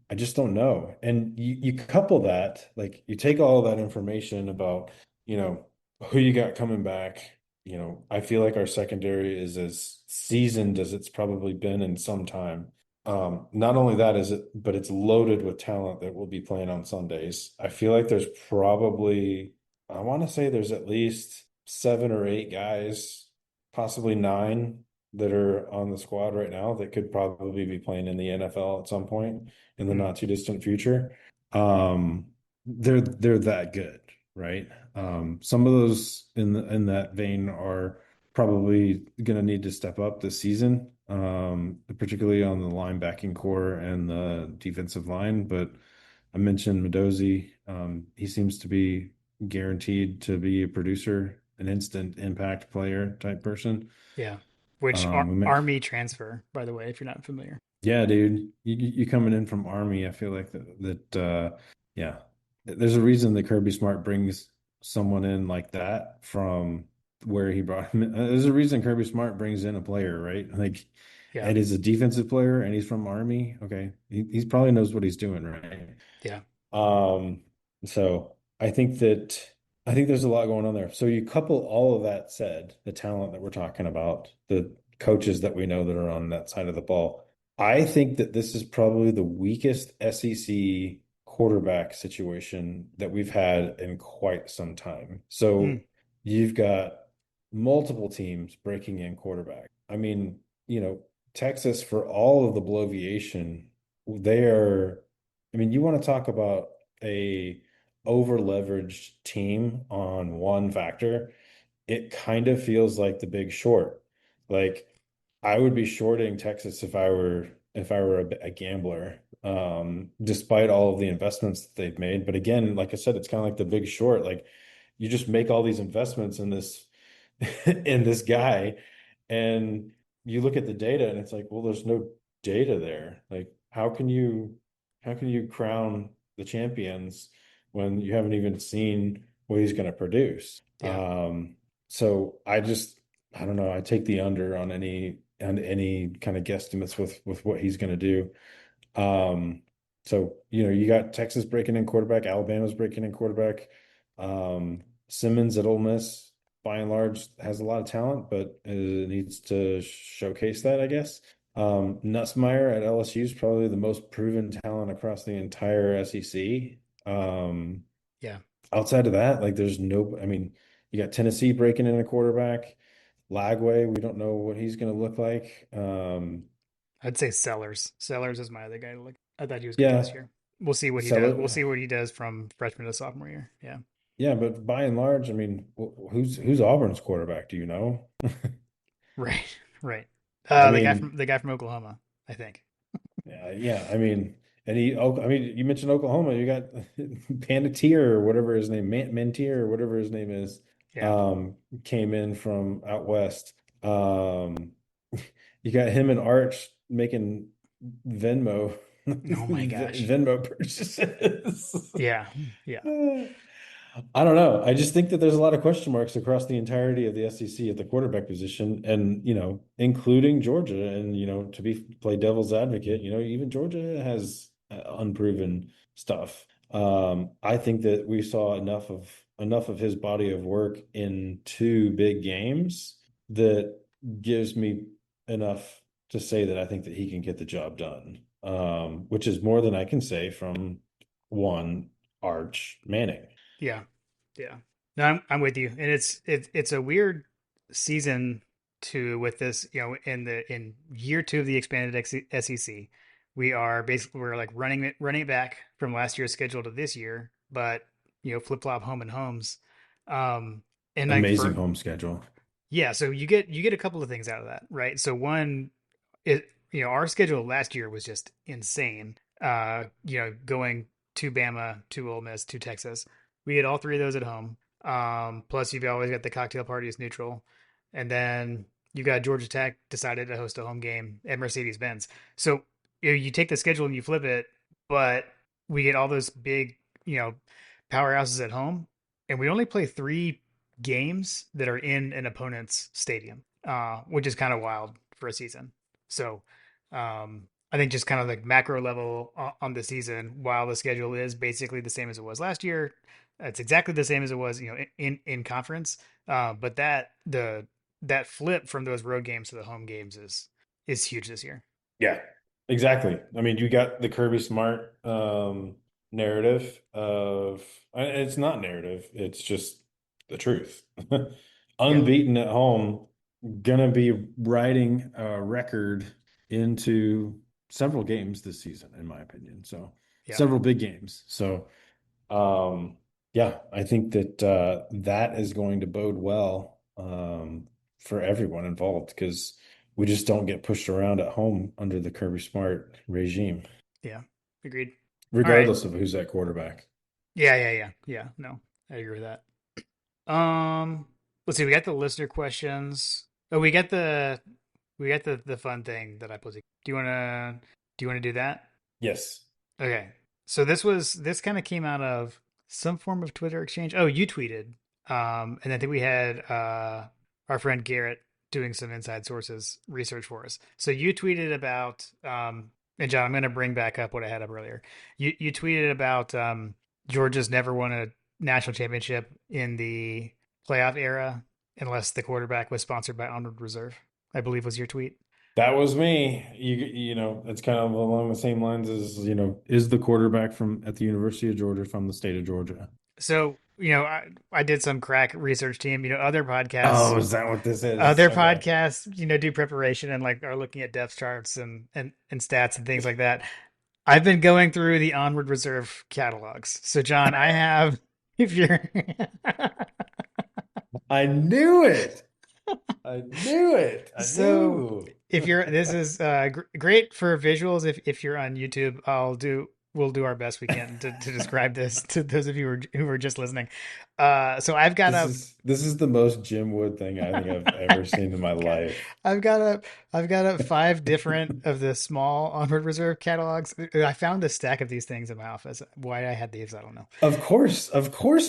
I just don't know. And you couple that, like you take all of that information about, you know, who you got coming back. You know, I feel like our secondary is as seasoned as it's probably been in some time. Not only that is it, but it's loaded with talent that will be playing on Sundays. I feel like there's probably, I want to say there's at least 7 or 8 guys, possibly 9 that are on the squad right now that could probably be playing in the NFL at some point in the mm, not too distant future. Um, they're that good, right? Some of those in that vein are probably going to need to step up this season, particularly on the linebacking core and the defensive line. But I mentioned Mendoza. He seems to be guaranteed to be a producer, an instant impact player type person. yeah. Which We met, Army transfer, by the way, if you're not familiar. yeah, dude, you coming in from Army, I feel like yeah, there's a reason that Kirby Smart brings someone in like that from where he brought him in. There's a reason Kirby Smart brings in a player, right? Like, Yeah, and he's a defensive player and he's from Army. Okay, he probably knows what he's doing, right? yeah, Um, so I think there's a lot going on there. So you couple all of that said, the talent that we're talking about, the coaches that we know that are on that side of the ball. I think that this is probably the weakest SEC quarterback situation that we've had in quite some time. mm, So you've got multiple teams breaking in quarterback. I mean, you know, Texas, for all of the bloviation, they are, I mean, you want to talk about a over leveraged team on one factor. It kind of feels like the Big Short. Like I would be shorting Texas if I were a gambler, despite all of the investments that they've made. But again, like I said, it's kind of like the Big Short. Like you just make all these investments in this in this guy, and you look at the data, and it's like, well, there's no data there. Like, how can you crown the champions when you haven't even seen what he's going to produce? yeah. So I don't know. I take the under on any kind of guesstimates with what he's going to do. So you know, you got Texas breaking in quarterback, Alabama's breaking in quarterback. Simmons at Ole Miss, by and large, has a lot of talent, but needs to showcase that, I guess. Nussmeier at LSU is probably the most proven talent across the entire SEC. Um, Yeah. Outside of that, like there's no, I mean, you got Tennessee breaking in a quarterback. Lagway, we don't know what he's going to look like. I'd say Sellers. Sellers is my other guy to look. I thought he was good last Yeah, year. We'll see what he does. We'll Sell see what he does from freshman to sophomore year. Yeah. Yeah, but by and large, I mean, who's Auburn's quarterback? Do you know? Right. Right. I mean, The guy from Oklahoma, I think. yeah, I mean, and I mean, you mentioned Oklahoma. You got Panettiere or whatever his name, Mentier or whatever his name is, Yeah. came in from out west. Um, you got him and Arch making Venmo Oh my gosh. Venmo purchases. Yeah. Yeah. I don't know. I just think that there's a lot of question marks across the entirety of the SEC at the quarterback position, and you know, including Georgia. And you know, to be play devil's advocate, you know, even Georgia has unproven stuff. I think that we saw enough of his body of work in 2 big games that gives me enough to say that I think that he can get the job done. Which is more than I can say from one Arch Manning. Yeah. Yeah. No, I'm with you. And it's a weird season too with this, in year two of the expanded SEC. we're like running it back from last year's schedule to this year, but flip flop home and homes. Um, and like Amazing for home schedule. yeah, so you get a couple of things out of that, right? So one, it our schedule last year was just insane. Going to Bama, to Ole Miss, to Texas. We had all three of those at home. Plus you've always got the cocktail party as neutral, and then you got Georgia Tech decided to host a home game at Mercedes Benz. So you take the schedule and you flip it, but we get all those big powerhouses at home, and we only play three games that are in an opponent's stadium, which is kind of wild for a season. So I think just kind of like macro level on the season, while the schedule is basically the same as it was last year, it's exactly the same as it was, in conference. But that flip from those road games to the home games is huge this year. Yeah, exactly. I mean, you got the Kirby Smart narrative of it's not narrative, it's just the truth. Yep. Unbeaten at home, gonna be riding a record into several games this season, in my opinion. So Yep. several big games. So yeah, I think that that is going to bode well for everyone involved because we just don't get pushed around at home under the Kirby Smart regime, Yeah. Agreed. All right. regardless of who's at quarterback. Yeah. Yeah. Yeah. Yeah. No, I agree with that. Let's see. We got the listener questions. Oh, we got the fun thing that I posted. Do you wanna do that? Yes. Okay. So this kind of came out of some form of Twitter exchange. Oh, you tweeted. And I think we had our friend Garrett doing some inside sources research for us. So you tweeted about and John, I'm going to bring back up what I had up earlier. You tweeted about Georgia's never won a national championship in the playoff era unless the quarterback was sponsored by Onward Reserve, I believe was your tweet. That was me. You know, it's kind of along the same lines as, is the quarterback from at the University of Georgia from the state of Georgia? So, I did some crack research team, other podcasts Oh, is that what this is? other Okay. podcasts, do preparation and like are looking at depth charts and stats and things like that. I've been going through the Onward Reserve catalogs. So John, I have if you're I knew it. I knew it. I so knew. if you're this is great for visuals. If you're on YouTube, we'll do our best we can to describe this to those of you who are just listening. So I've got This a is this is the most Jim Wood thing I think I've ever seen in my God, life. I've got a I've got a five different of the small Onward Reserve catalogs. I found a stack of these things in my office. Why I had these, I don't know. Of course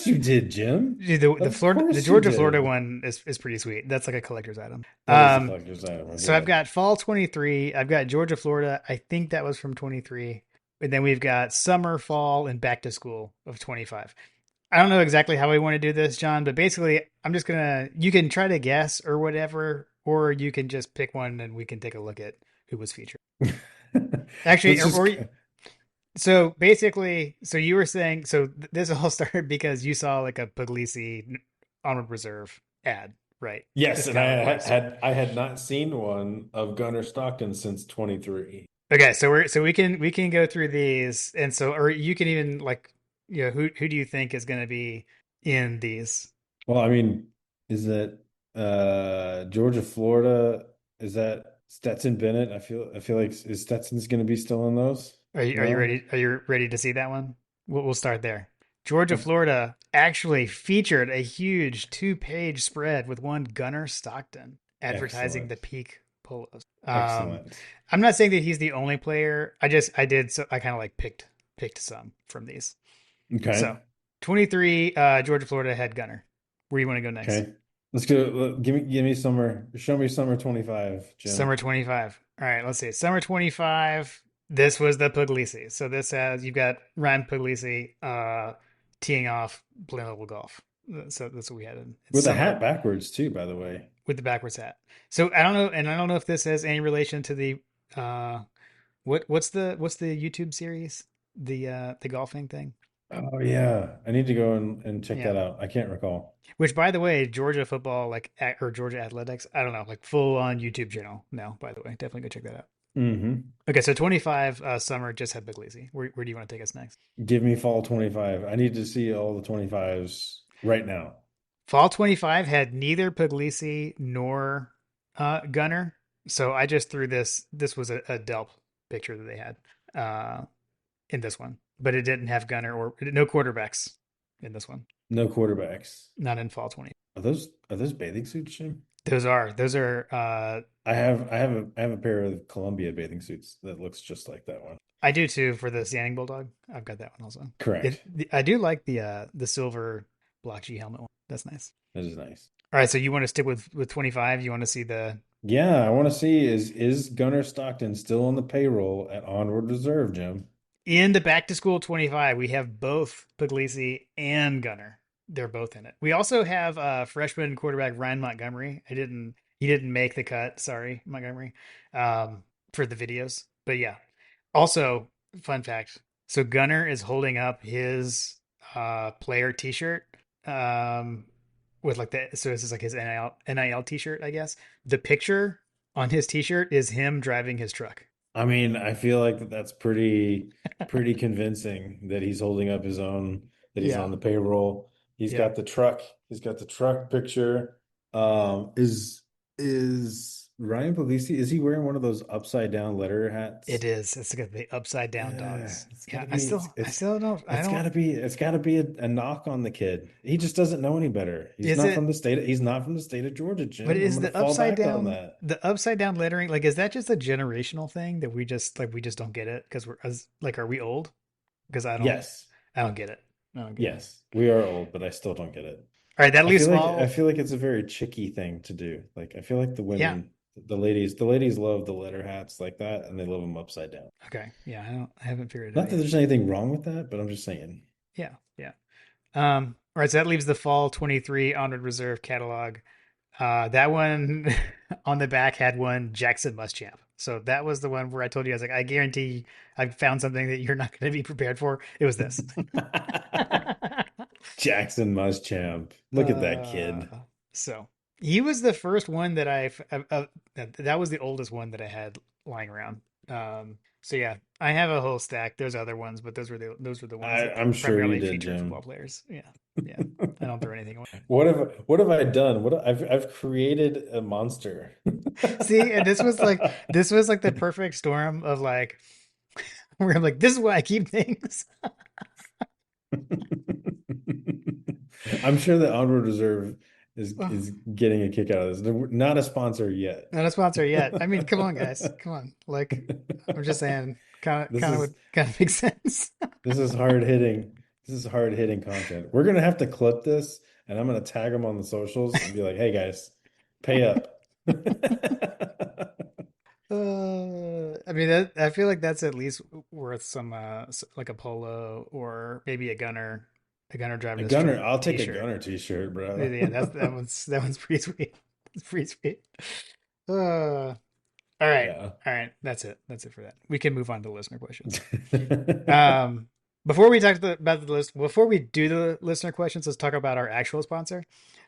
you did, Jim. Dude, the Of Florida, the course you Georgia Florida did. one is pretty sweet. That's like a collector's item. That is a collector's item, I So feel I've like. got fall 23. I've got Georgia Florida. I think that was from 23. And then we've got summer, fall, and back to school of 25. I don't know exactly how we want to do this, John, but basically, you can try to guess or whatever, or you can just pick one and we can take a look at who was featured. Actually, Let's just so basically, so you were saying, so this all started because you saw like a Puglisi Onward Reserve ad, right? yes, Is and kind of why it started. I had not seen one of Gunnar Stockton since 23. Okay, so we can go through these, and so or you can even like, who do you think is going to be in these? Well, I mean, is that Georgia, Florida? Is that Stetson Bennett? I feel like is Stetson's going to be still in those? Are you No? ready? Are you ready to see that one? We'll start there. Georgia, Florida actually featured a huge two-page spread with one Gunner Stockton advertising the Excellent. peak polos. Excellent. I'm not saying that he's the only player. I did so I kind of like picked some from these. So Okay. 23 Georgia, Florida head Gunner. Where you want to go next? Okay. Let's go. Give me summer. Show me summer 25, Jim. Summer 25. All right, let's see. Summer 25. This was the Puglisi. So this has you've got Ryan Puglisi teeing off playing level golf. So that's what we had in With a summer hat backwards too, by the way. with the backwards hat. So I don't know if this has any relation to the uh what's the YouTube series? The golfing thing? Oh yeah. I need to go and check Yeah. that out. I can't recall. Which, by the way, Georgia football, like or Georgia athletics, I don't know, like full on YouTube channel now. By the way, definitely go check that out. Hmm. Okay, so 25 summer just had Puglisi. Where do you want to take us next? Give me fall 25. I need to see all the 25s right now. Fall 25 had neither Puglisi nor Gunner. So I just threw this. This was a Delp picture that they had in this one, but it didn't have Gunner or no quarterbacks in this one. No quarterbacks. Not in fall 20. Are those bathing suits, Jim? Those are I have a pair of Columbia bathing suits that looks just like that one. I do too for the Standing Bulldog. I've got that one also. Correct. I do like the silver Block G helmet one. That's nice. That is nice. All right, so you want to stick with 25? You want to see the Yeah, I want to see is Gunnar Stockton still on the payroll at Onward Reserve, Jim? in the back to school 25? We have both Puglisi and Gunner. They're both in it. We also have freshman quarterback Ryan Montgomery. He didn't make the cut. Sorry, Montgomery, for the videos. But yeah, also fun fact. So Gunner is holding up his player T-shirt um, with like the so this is like his NIL T-shirt, I guess. The picture on his T-shirt is him driving his truck. I mean, I feel like that's pretty convincing that he's holding up his own, that he's Yeah, on the payroll. He's yeah. got the truck. He's got the truck picture. Is Ryan Puglisi, is he wearing one of those upside down letter It hats? is. It's like the upside down Yeah, dogs. it's Yeah, gotta be I still don't. I it's don't. gotta be a knock on the kid. He just doesn't know any better. Is it? He's not from the state of Georgia, But Jim. I'm is gonna fall back on that. the upside down lettering like is that just a generational thing that we just don't get it because we're as like are we old? Because Yes. I don't get it. I don't get it. Yes. We are old, but I still don't get it. All right, that leaves I small. feel like it's a very chicky thing to do. Like I feel like the Yeah. women, the ladies love the letter hats like that, and they love them upside down. Okay. Yeah. I haven't figured it Not out that yet. there's anything wrong with that, but I'm just saying. Yeah. Yeah. All right. So that leaves the fall 23 Honored Reserve catalog. That one on the back had one Jackson Muschamp. So that was the one where I told you I was like, I guarantee I found something that you're not going to be prepared for. It was this. Jackson Muschamp. Look at that uh, kid. so he was the first one that that was the oldest one that I had lying around. So yeah, I have a whole stack. There's other ones, but those were the ones that I'm sure you primarily did, featured football Jim. players. Yeah, yeah. I don't throw anything away. What have I done? I've created a monster. See, and this was like the perfect storm of like where I'm like, this is why I keep things. I'm sure that Onward Reserve is getting a kick out of this. They're not a sponsor yet. Not a sponsor yet. I mean, come on, guys, come on. Like, I'm just saying, This kind of is would kind of make sense. this is hard hitting. This is hard hitting content. We're gonna have to clip this, and I'm gonna tag them on the socials and be like, "Hey guys, pay up." I mean, I feel like that's at least worth some, like a polo or maybe a gunner driving A his truck gunner, I'll take a T-shirt. gunner t-shirt, bro. Yeah, that one's pretty sweet. It's pretty sweet. All right, Yeah. all right. That's it. That's it for that. We can move on to listener questions. Um, before we talk about the list, before we do the listener questions, let's talk about our actual sponsor.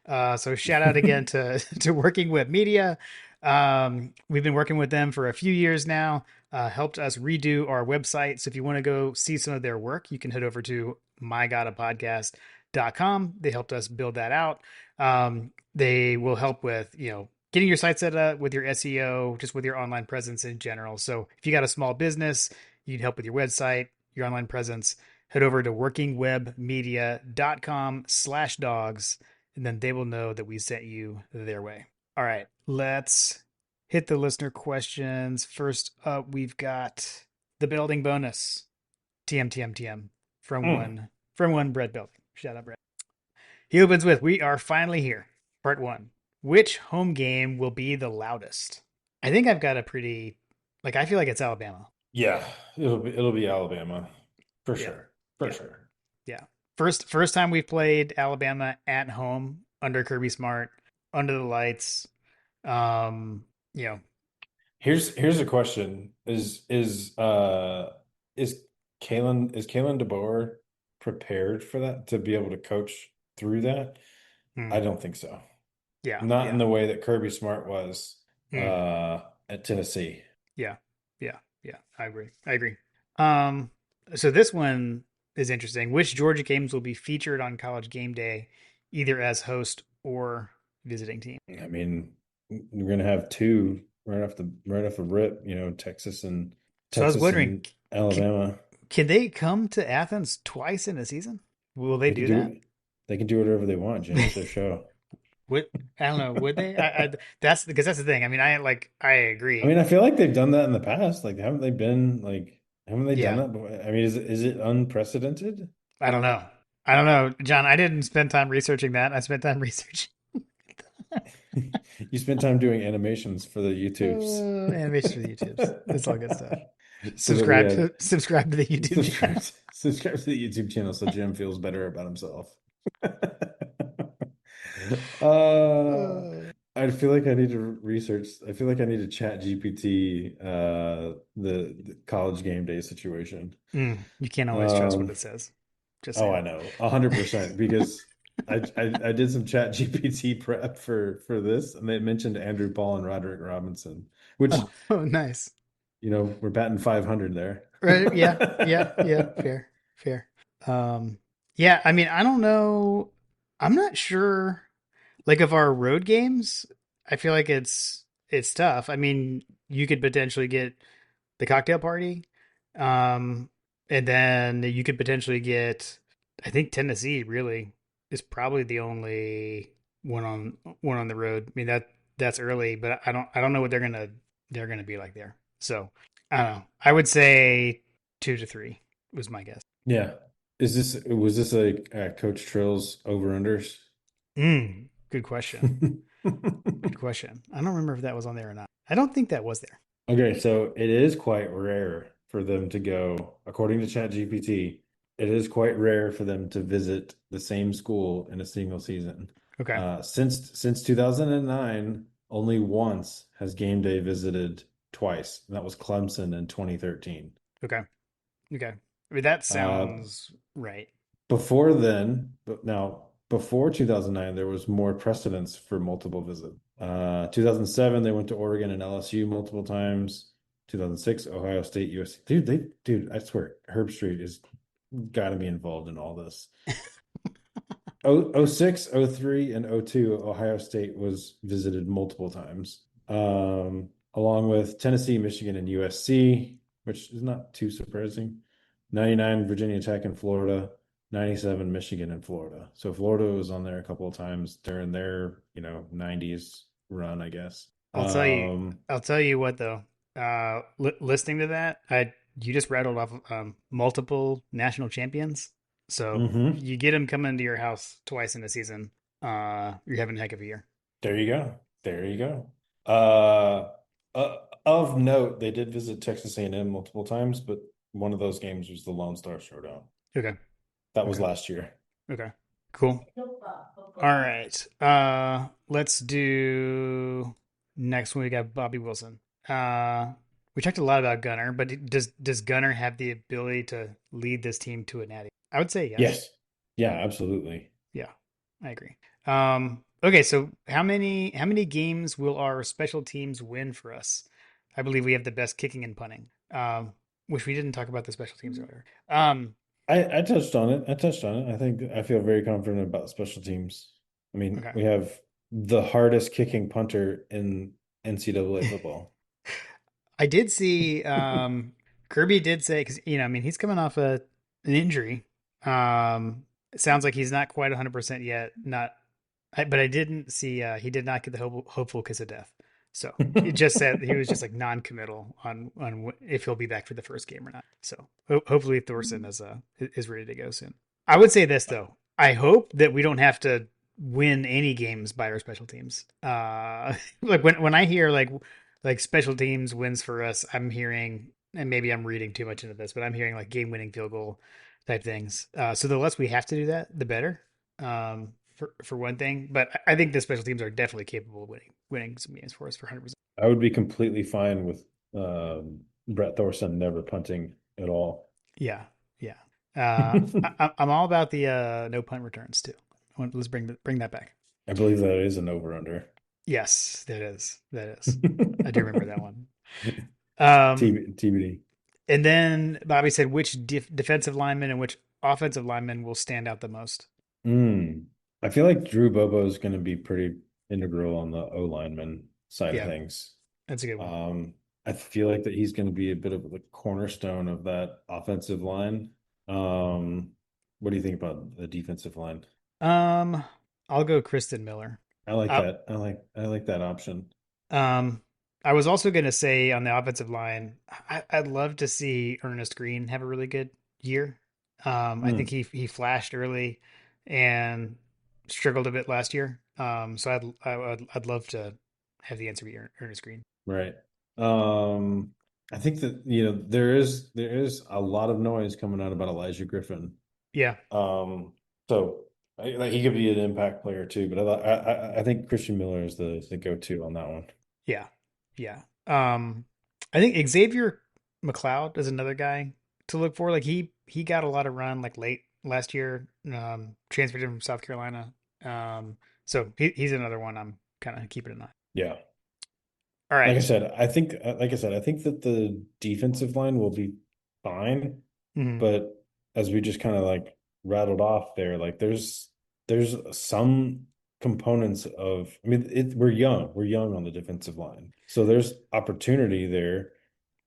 So shout out again to to Working Web Media. We've been working with them for a few years now. Helped us redo our website. So if you want to go see some of their work, you can head over to mygodapodcast.com. They helped us build that out. They will help with getting your site set up with your SEO, just with your online presence in general. So if you got a small business, you need help with your website, your online presence, head over to workingwebmedia.com/dogs, and then they will know that we sent you their way. All right, let's hit the listener questions. First up, we've got the building bonus. TM Mm. from one Brett Belt. Shout out Brett. He opens with, "We are finally here." Part one. Which home game will be the loudest? I think I've got a pretty like I feel like it's Alabama. Yeah, it'll be Alabama for Yeah. sure. For Yeah. sure. Yeah. First time we've played Alabama at home under Kirby Smart, under the lights. You know, Here's a question. Is Kalen DeBoer prepared for that to be able to coach through that? hmm, I don't think so. yeah, Not in yeah. the way that Kirby Smart was Hmm, at Tennessee. yeah. Yeah, yeah, I agree. I agree. Um, so this one is interesting. Which Georgia games will be featured on College Game Day, either as host or visiting team? I mean, we're gonna have two right off the rip, So I was Texas wondering, and can, Alabama. can they come to Athens twice in a season? Will they They can do do that? it. They can do whatever they want, Jim. It's their show. Would I don't know. Would they? That's because that's the thing. I mean, I I mean, agree. I feel like they've done that in the past. Haven't they done Yeah, that before? I mean, is it unprecedented? I don't know. I don't know, John. I didn't spend time researching that. I spent time researching You spent time doing animations for the YouTubes. animations for the YouTubes. It's all good stuff. So that we had Subscribe to the YouTube channel. subscribe to the YouTube channel so Jim feels better about himself. Uh, Uh, I feel like I need to research. I feel like I need to chat GPT the college game day situation. you can't always trust what Um, it says. Just oh, saying. I know, 100% because I did some chat GPT prep for this, and they mentioned Andrew Paul and Roderick Robinson, which Oh, oh, nice. we're batting 500 there. Right? Yeah, yeah, yeah. Fair, fair. Um, yeah. I mean, I don't know. I'm not sure. Like of our road games, I feel like it's tough. I mean, you could potentially get the cocktail party, um, and then you could potentially get. I think Tennessee really is probably the only one on the road. I mean that's early, but I don't know what they're gonna be like there. So I don't know. I would say 2 to 3 was my guess. Yeah. Was this a Coach Trill's over-unders? Good question. Good question. I don't remember if that was on there or not. I don't think that was there. Okay, so it is quite rare for them to go, according to ChatGPT, it is quite rare for them to visit the same school in a single season. Okay. Since 2009, only once has game day visited twice, and that was Clemson in 2013. Okay. Okay. I mean, that Uh, sounds right. Before then, but now before 2009, there was more precedence for multiple visits. 2007, they went to Oregon and LSU multiple times. 2006, Ohio State, USC. Dude, I swear, Herb Street is got to be involved in all this. Oh 06, oh 03, and oh 02, Ohio State was visited multiple times, along with Tennessee, Michigan, and USC, which is not too surprising. 99, Virginia Tech and Florida. 97, Michigan and Florida. So Florida was on there a couple of times during their, 90s run, I guess. I'll tell you. I'll tell you what though. Listening to that, I you just rattled off multiple national champions. So mhm. you get them coming to your house twice in a season. You're having a heck of a year. There you go. There you go. Uh, of note, they did visit Texas A&M multiple times, but one of those games was the Lone Star Showdown. Okay. That was Okay. last year. Okay. Cool. All right. Let's do next one. We got Bobby Wilson. We talked a lot about Gunner, but does Gunner have the ability to lead this team to a natty? I would say yes. Yes. Yeah, absolutely. Yeah, I agree. Okay, so how many games will our special teams win for us? I believe we have the best kicking and punting. Which we didn't talk about the special teams earlier. I touched on it. I touched on it. I feel very confident about special teams. I mean, Okay. we have the hardest kicking punter in NCAA football. I did see Kirby did say because I mean he's coming off an injury. It sounds like he's not quite 100% yet. But I didn't see he did not get the hopeful kiss of death. So it just said he was just like non-committal on if he'll be back for the first game or not. So hopefully Thorson is ready to go soon. I would say this though. I hope that we don't have to win any games by our special teams. Like when I hear like special teams wins for us, I'm hearing, and maybe I'm reading too much into this, but I'm hearing like game winning field goal type things. So the less we have to do that, the better. For one thing, but I think the special teams are definitely capable of winning some games for us for 100%. I would be completely fine with Brett Thorson never punting at all. Yeah, yeah. I'm all about the no punt returns too. Let's bring that back. I believe that is an over under. Yes, that is. I do remember that one. TBD. And then Bobby said which defensive lineman and which offensive lineman will stand out the most. Mm. I feel like Drew Bobo is going to be pretty integral on the O lineman side of Yeah, things. that's a good one. Um, I feel like that he's going to be a bit of the cornerstone of that offensive line. Um, what do you think about the defensive line? Um, I'll go Kristen Miller. I like Uh, that. I like that option. um, I was also going to say on the offensive line, I'd love to see Ernest Green have a really good year. I think Mm, he flashed early and struggled a bit last year. So I'd love to have the answer be Ernest Green. right. Um, I think that there is a lot of noise coming out about Elijah Griffin. Yeah, Um, so like he could be an impact player too, but I think Christian Miller is the go-to on that one. yeah, yeah. I think Xavier McLeod is another guy to look for. Like he got a lot of run like late last year. Transferred him from South Carolina. So he's another one I'm kind of keeping an eye. Yeah. All Like right. I said, I think that the defensive line will be fine, Mhm. but as we just kind of like rattled off there, like there's some components of, I mean, we're young on the defensive line. So there's opportunity there,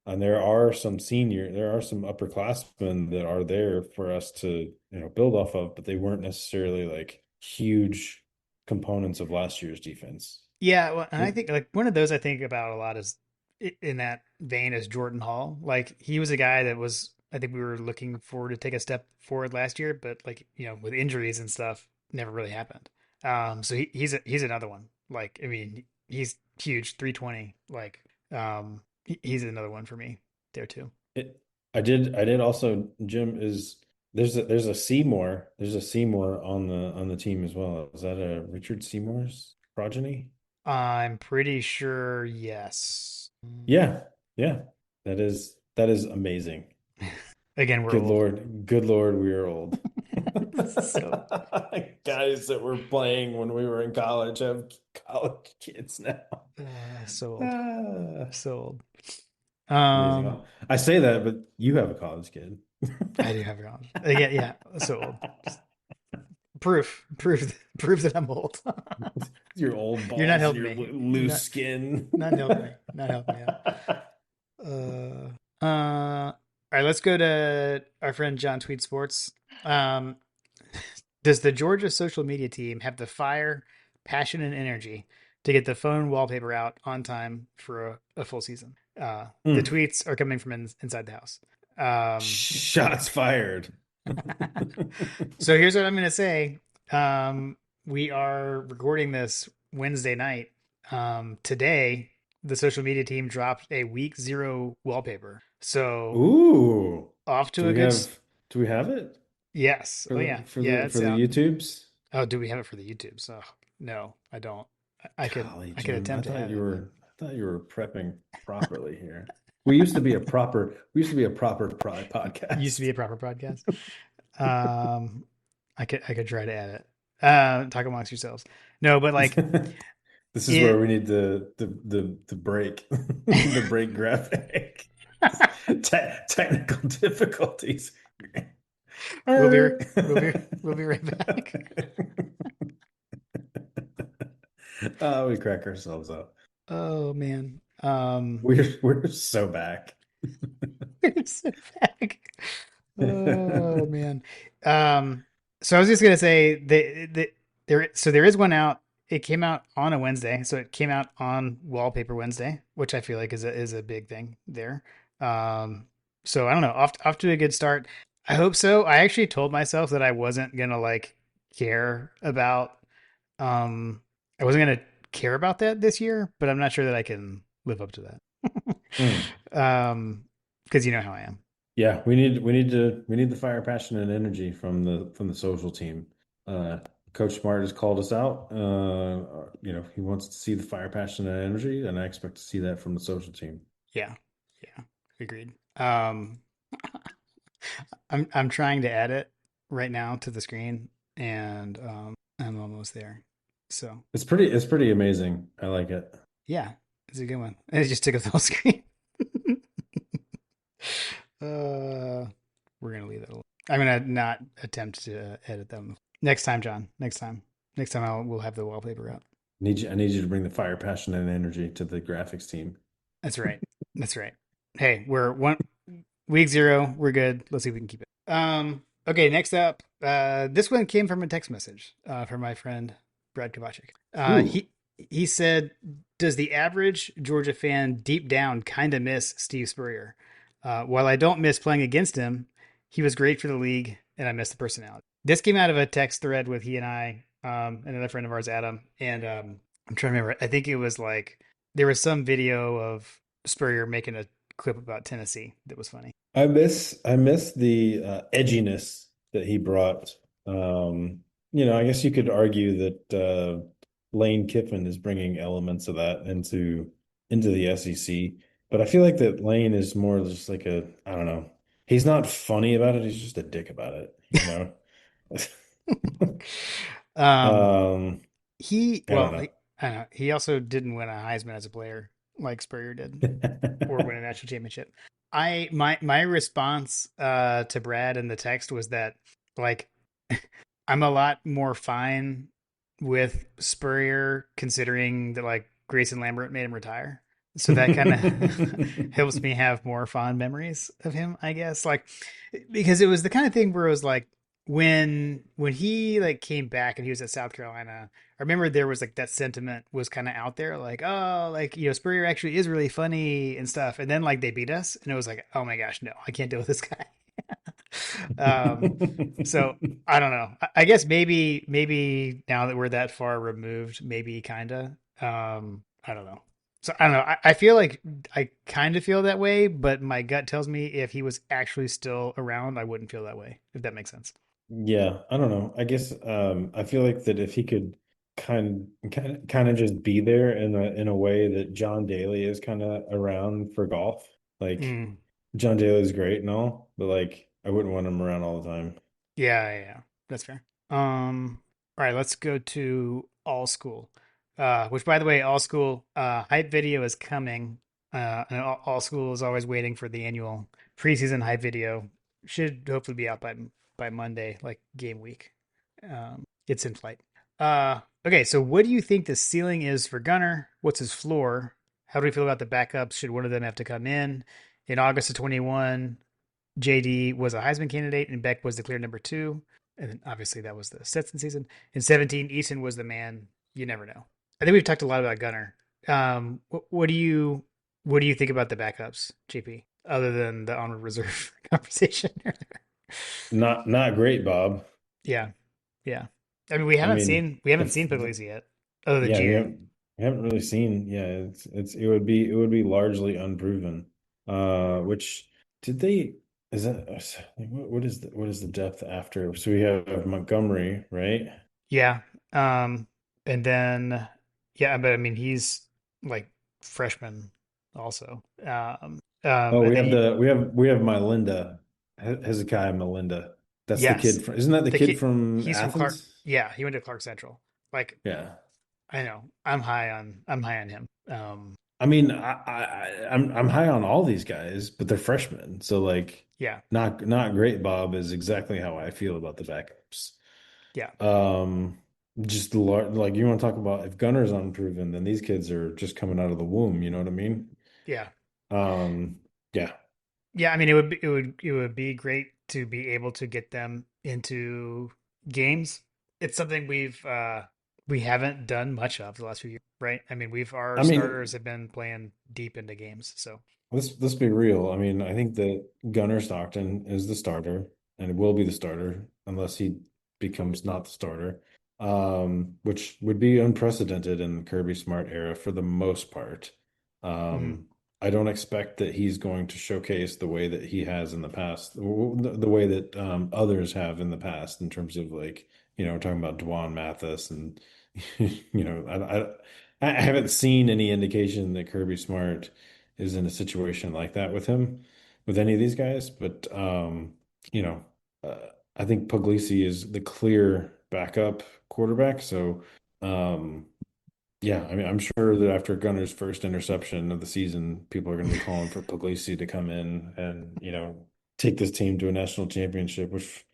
and there are some upperclassmen that are there for us to, build off of, but they weren't necessarily like huge components of last year's defense. Yeah, well, and I think like one of those I think about a lot is in that vein is Jordan Hall. Like he was a guy that was I think we were looking forward to take a step forward last year, but like with injuries and stuff, never really happened. So he's another one. Like I mean, he's huge, 320. Like he's another one for me there too. It, I did also, Jim, is there's a Seymour on the team as well. Is that a Richard Seymour's progeny? I'm pretty sure yes. Yeah, yeah. That is amazing. Again, we're old. Good Lord, we are old. So Guys that were playing when we were in college have college kids now. so old. Ah, So old. amazing. Um, Oh, I say that, but you have a college kid. I do have a college. Yeah, yeah. So old. Just proof that I'm old. Your old You're not balls and helping your me. loose Not skin. not helping me. Not helping me out. All right, let's go to our friend John Tweed Sports. Um, does the Georgia social media team have the fire, passion, and energy to get the phone wallpaper out on time for a full season? The Mm. tweets are coming from inside the house. Um, Shots fired. So here's what I'm going to say. We are recording this Wednesday night. Today, the social media team dropped a week zero wallpaper. So Ooh. off Do to a we good. have it Yes. for Oh the yeah. for Yeah. the It's for the out. YouTubes? Oh, do we have it for the YouTube? So no, I don't. I could. Golly, I could Jim, I attempt to thought have you it, but were I thought you were prepping properly here. We used to be a proper it used to be podcast. a proper podcast. Um, I could try to add it. Talk amongst yourselves. No, but like This is where it. we need the break, the break graphic. Technical difficulties. We'll be we'll be right back. We crack ourselves up. Oh man. We're so back. We're so back. Oh man. Um so I was just gonna say there is one out. It came out on a Wednesday, so it came out on Wallpaper Wednesday, which I feel like is a big thing there. Um so I don't know, off to a good start. I hope so. I actually told myself that I wasn't gonna like care about Um, I wasn't gonna care about that this year, but I'm not sure that I can live up to that. Hmm. Because you know how I am. Yeah, we need the fire, passion, and energy from the social team. Coach Smart has called us out. He wants to see the fire, passion, and energy, and I expect to see that from the social team. Yeah, yeah, agreed. I'm trying to add it right now to the screen, and I'm almost there. So It's pretty amazing. I like it. yeah, it's a good one. And it just took up the whole screen. We're gonna leave that alone. I'm gonna not attempt to edit them next time, John. Next time we'll have the wallpaper up. I need you to bring the fire, passion, and energy to the graphics team. That's right. That's right. Hey, we're one week zero. We're good. Let's see if we can keep it. Okay, next up. This one came from a text message from my friend Brad Kovacic. Ooh. He said, "Does the average Georgia fan deep down kind of miss Steve Spurrier? While I don't miss playing against him, he was great for the league, and I miss the personality." This came out of a text thread with he and I, another friend of ours, Adam, and I'm trying to remember. I think it was like there was some video of Spurrier making a clip about Tennessee that was funny. I miss the edginess that he brought. I guess you could argue that Lane Kiffin is bringing elements of that into the SEC, but I feel like that Lane is more just like I don't know. He's not funny about it. He's just a dick about it. um, Um, I don't know. I don't know. He also didn't win a Heisman as a player like Spurrier did, or win a national championship. My response to Brad in the text was that like I'm a lot more fine with Spurrier considering that like Grayson Lambert made him retire. So that kind of helps me have more fond memories of him, I guess. Like because it was the kind of thing where it was like when he like came back and he was at South Carolina, I remember there was like that sentiment was kind of out there, like, oh, like, Spurrier actually is really funny and stuff. And then like they beat us, and it was like, oh my gosh, no, I can't deal with this guy. um, so I don't know. I guess maybe now that we're that far removed, maybe kinda. I don't know. So I don't know. I feel like I kind of feel that way, but my gut tells me if he was actually still around, I wouldn't feel that way, if that makes sense. Yeah, I don't know. I guess I feel like that if he could kind of just be there in a way that John Daly is kind of around for golf. Like Mm. John Daly's great and all, but like I wouldn't want him around all the time. Yeah, that's fair. All right, let's go to All School. Which by the way, All School hype video is coming. And All School is always waiting for the annual preseason hype video. Should hopefully be out by Monday, like game week. It's in flight. Okay, so what do you think the ceiling is for Gunner? What's his floor? How do we feel about the backups? Should one of them have to come in? In August of 21, JD was a Heisman candidate and Beck was the clear number two. And then obviously that was the Stetson season. In 17, Eason was the man. You never know. I think we've talked a lot about Gunner. What do you think about the backups, JP? Other than the honor reserve conversation. Not great, Bob. Yeah, yeah. I mean, I mean, we haven't seen the Puglisi yet, other than yeah, GA. we haven't really seen. Yeah, it would be largely unproven. Which did they is that like, what is the depth after? So we have Montgomery, right? Yeah. And then yeah, but I mean he's like freshman also. Oh, And we then have we have Melinda, Hezekiah Melinda. That's the yes, kid from, isn't that the the kid kid from he's from Clark. Athens? Yeah, he went to Clark Central. Like Yeah. I know, I'm high on him. I mean, I'm high on all these guys, but they're freshmen. So like Yeah, not great, Bob, is exactly how I feel about the backups. yeah, Um, just like you want to talk about if Gunner's unproven, then these kids are just coming out of the womb, you know what I mean? yeah, Yeah. yeah. I mean, it would be great to be able to get them into games. It's something we haven't done much of the last few years, right? I mean, our I starters mean, have been playing deep into games, so let's be real. I mean, I think that Gunner Stockton is the starter and will be the starter unless he becomes not the starter. Which would be unprecedented in the Kirby Smart era for the most part. mhm, Um, I don't expect that he's going to showcase the way that he has in the past, the way that others have in the past in terms of like, we're talking about Dwan Mathis and I haven't seen any indication that Kirby Smart is in a situation like that with him, with any of these guys. But you know, uh, I think Puglisi is the clear backup quarterback. So um, yeah, I mean, I'm sure that after Gunner's first interception of the season, people are going to be calling for Puglisi to come in and take this team to a national championship, which,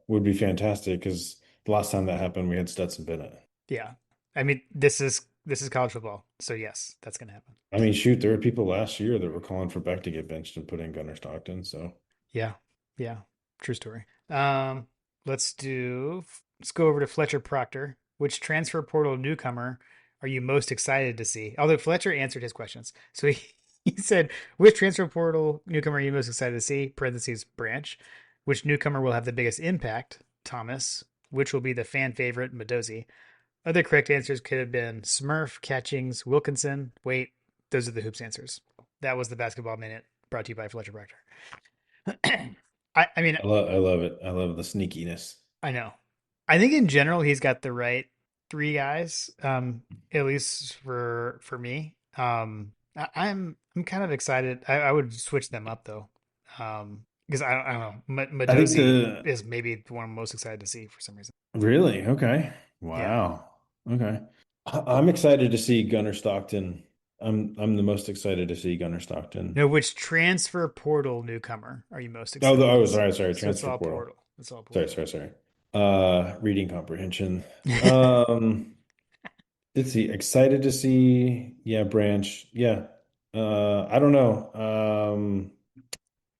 would be fantastic because the last time that happened, we had Stetson Bennett. Yeah. I mean, this is college football. So yes, that's going to happen. I mean, shoot, there were people last year that were calling for Beck to get benched and put in Gunnar Stockton. So Yeah. Yeah. True story. Um, let's do let's go over to Fletcher Proctor. Which transfer portal newcomer are you most excited to see? Although Fletcher answered his questions. So he said, which transfer portal newcomer are you most excited to see? Parentheses Branch. Which newcomer will have the biggest impact? Thomas. Which will be the fan favorite? Medozi. Other correct answers could have been Smurf, Catchings, Wilkinson. Wait, those are the hoops answers. That was the basketball minute brought to you by Fletcher Proctor. I mean, I love it. I love the sneakiness. I know. I think in general he's got the right three guys, at least for me. I'm kind of excited. I would switch them up though, because I don't know. I think Madozi is maybe the one I'm most excited to see for some reason. really, okay. Yeah. Wow. Okay. I'm excited to see Gunnar Stockton. I'm the most excited to see Gunnar Stockton. No, which transfer portal newcomer are you most Oh, excited to see? sorry, So it's transfer all portal. portal. It's all Sorry, portal. sorry, sorry. Reading comprehension. Um, let's see. Excited to see, yeah, Branch. Yeah. I don't know.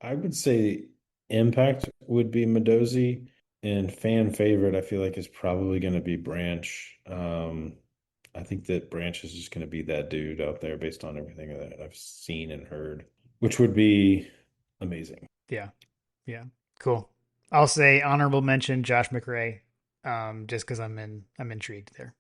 I would say impact would be Medozi, and fan favorite, I feel like is probably going to be Branch. I think that Branch is just going to be that dude out there based on everything that I've seen and heard, which would be amazing. Yeah. Yeah. Cool. I'll say honorable mention Josh McRae, just because I'm intrigued there.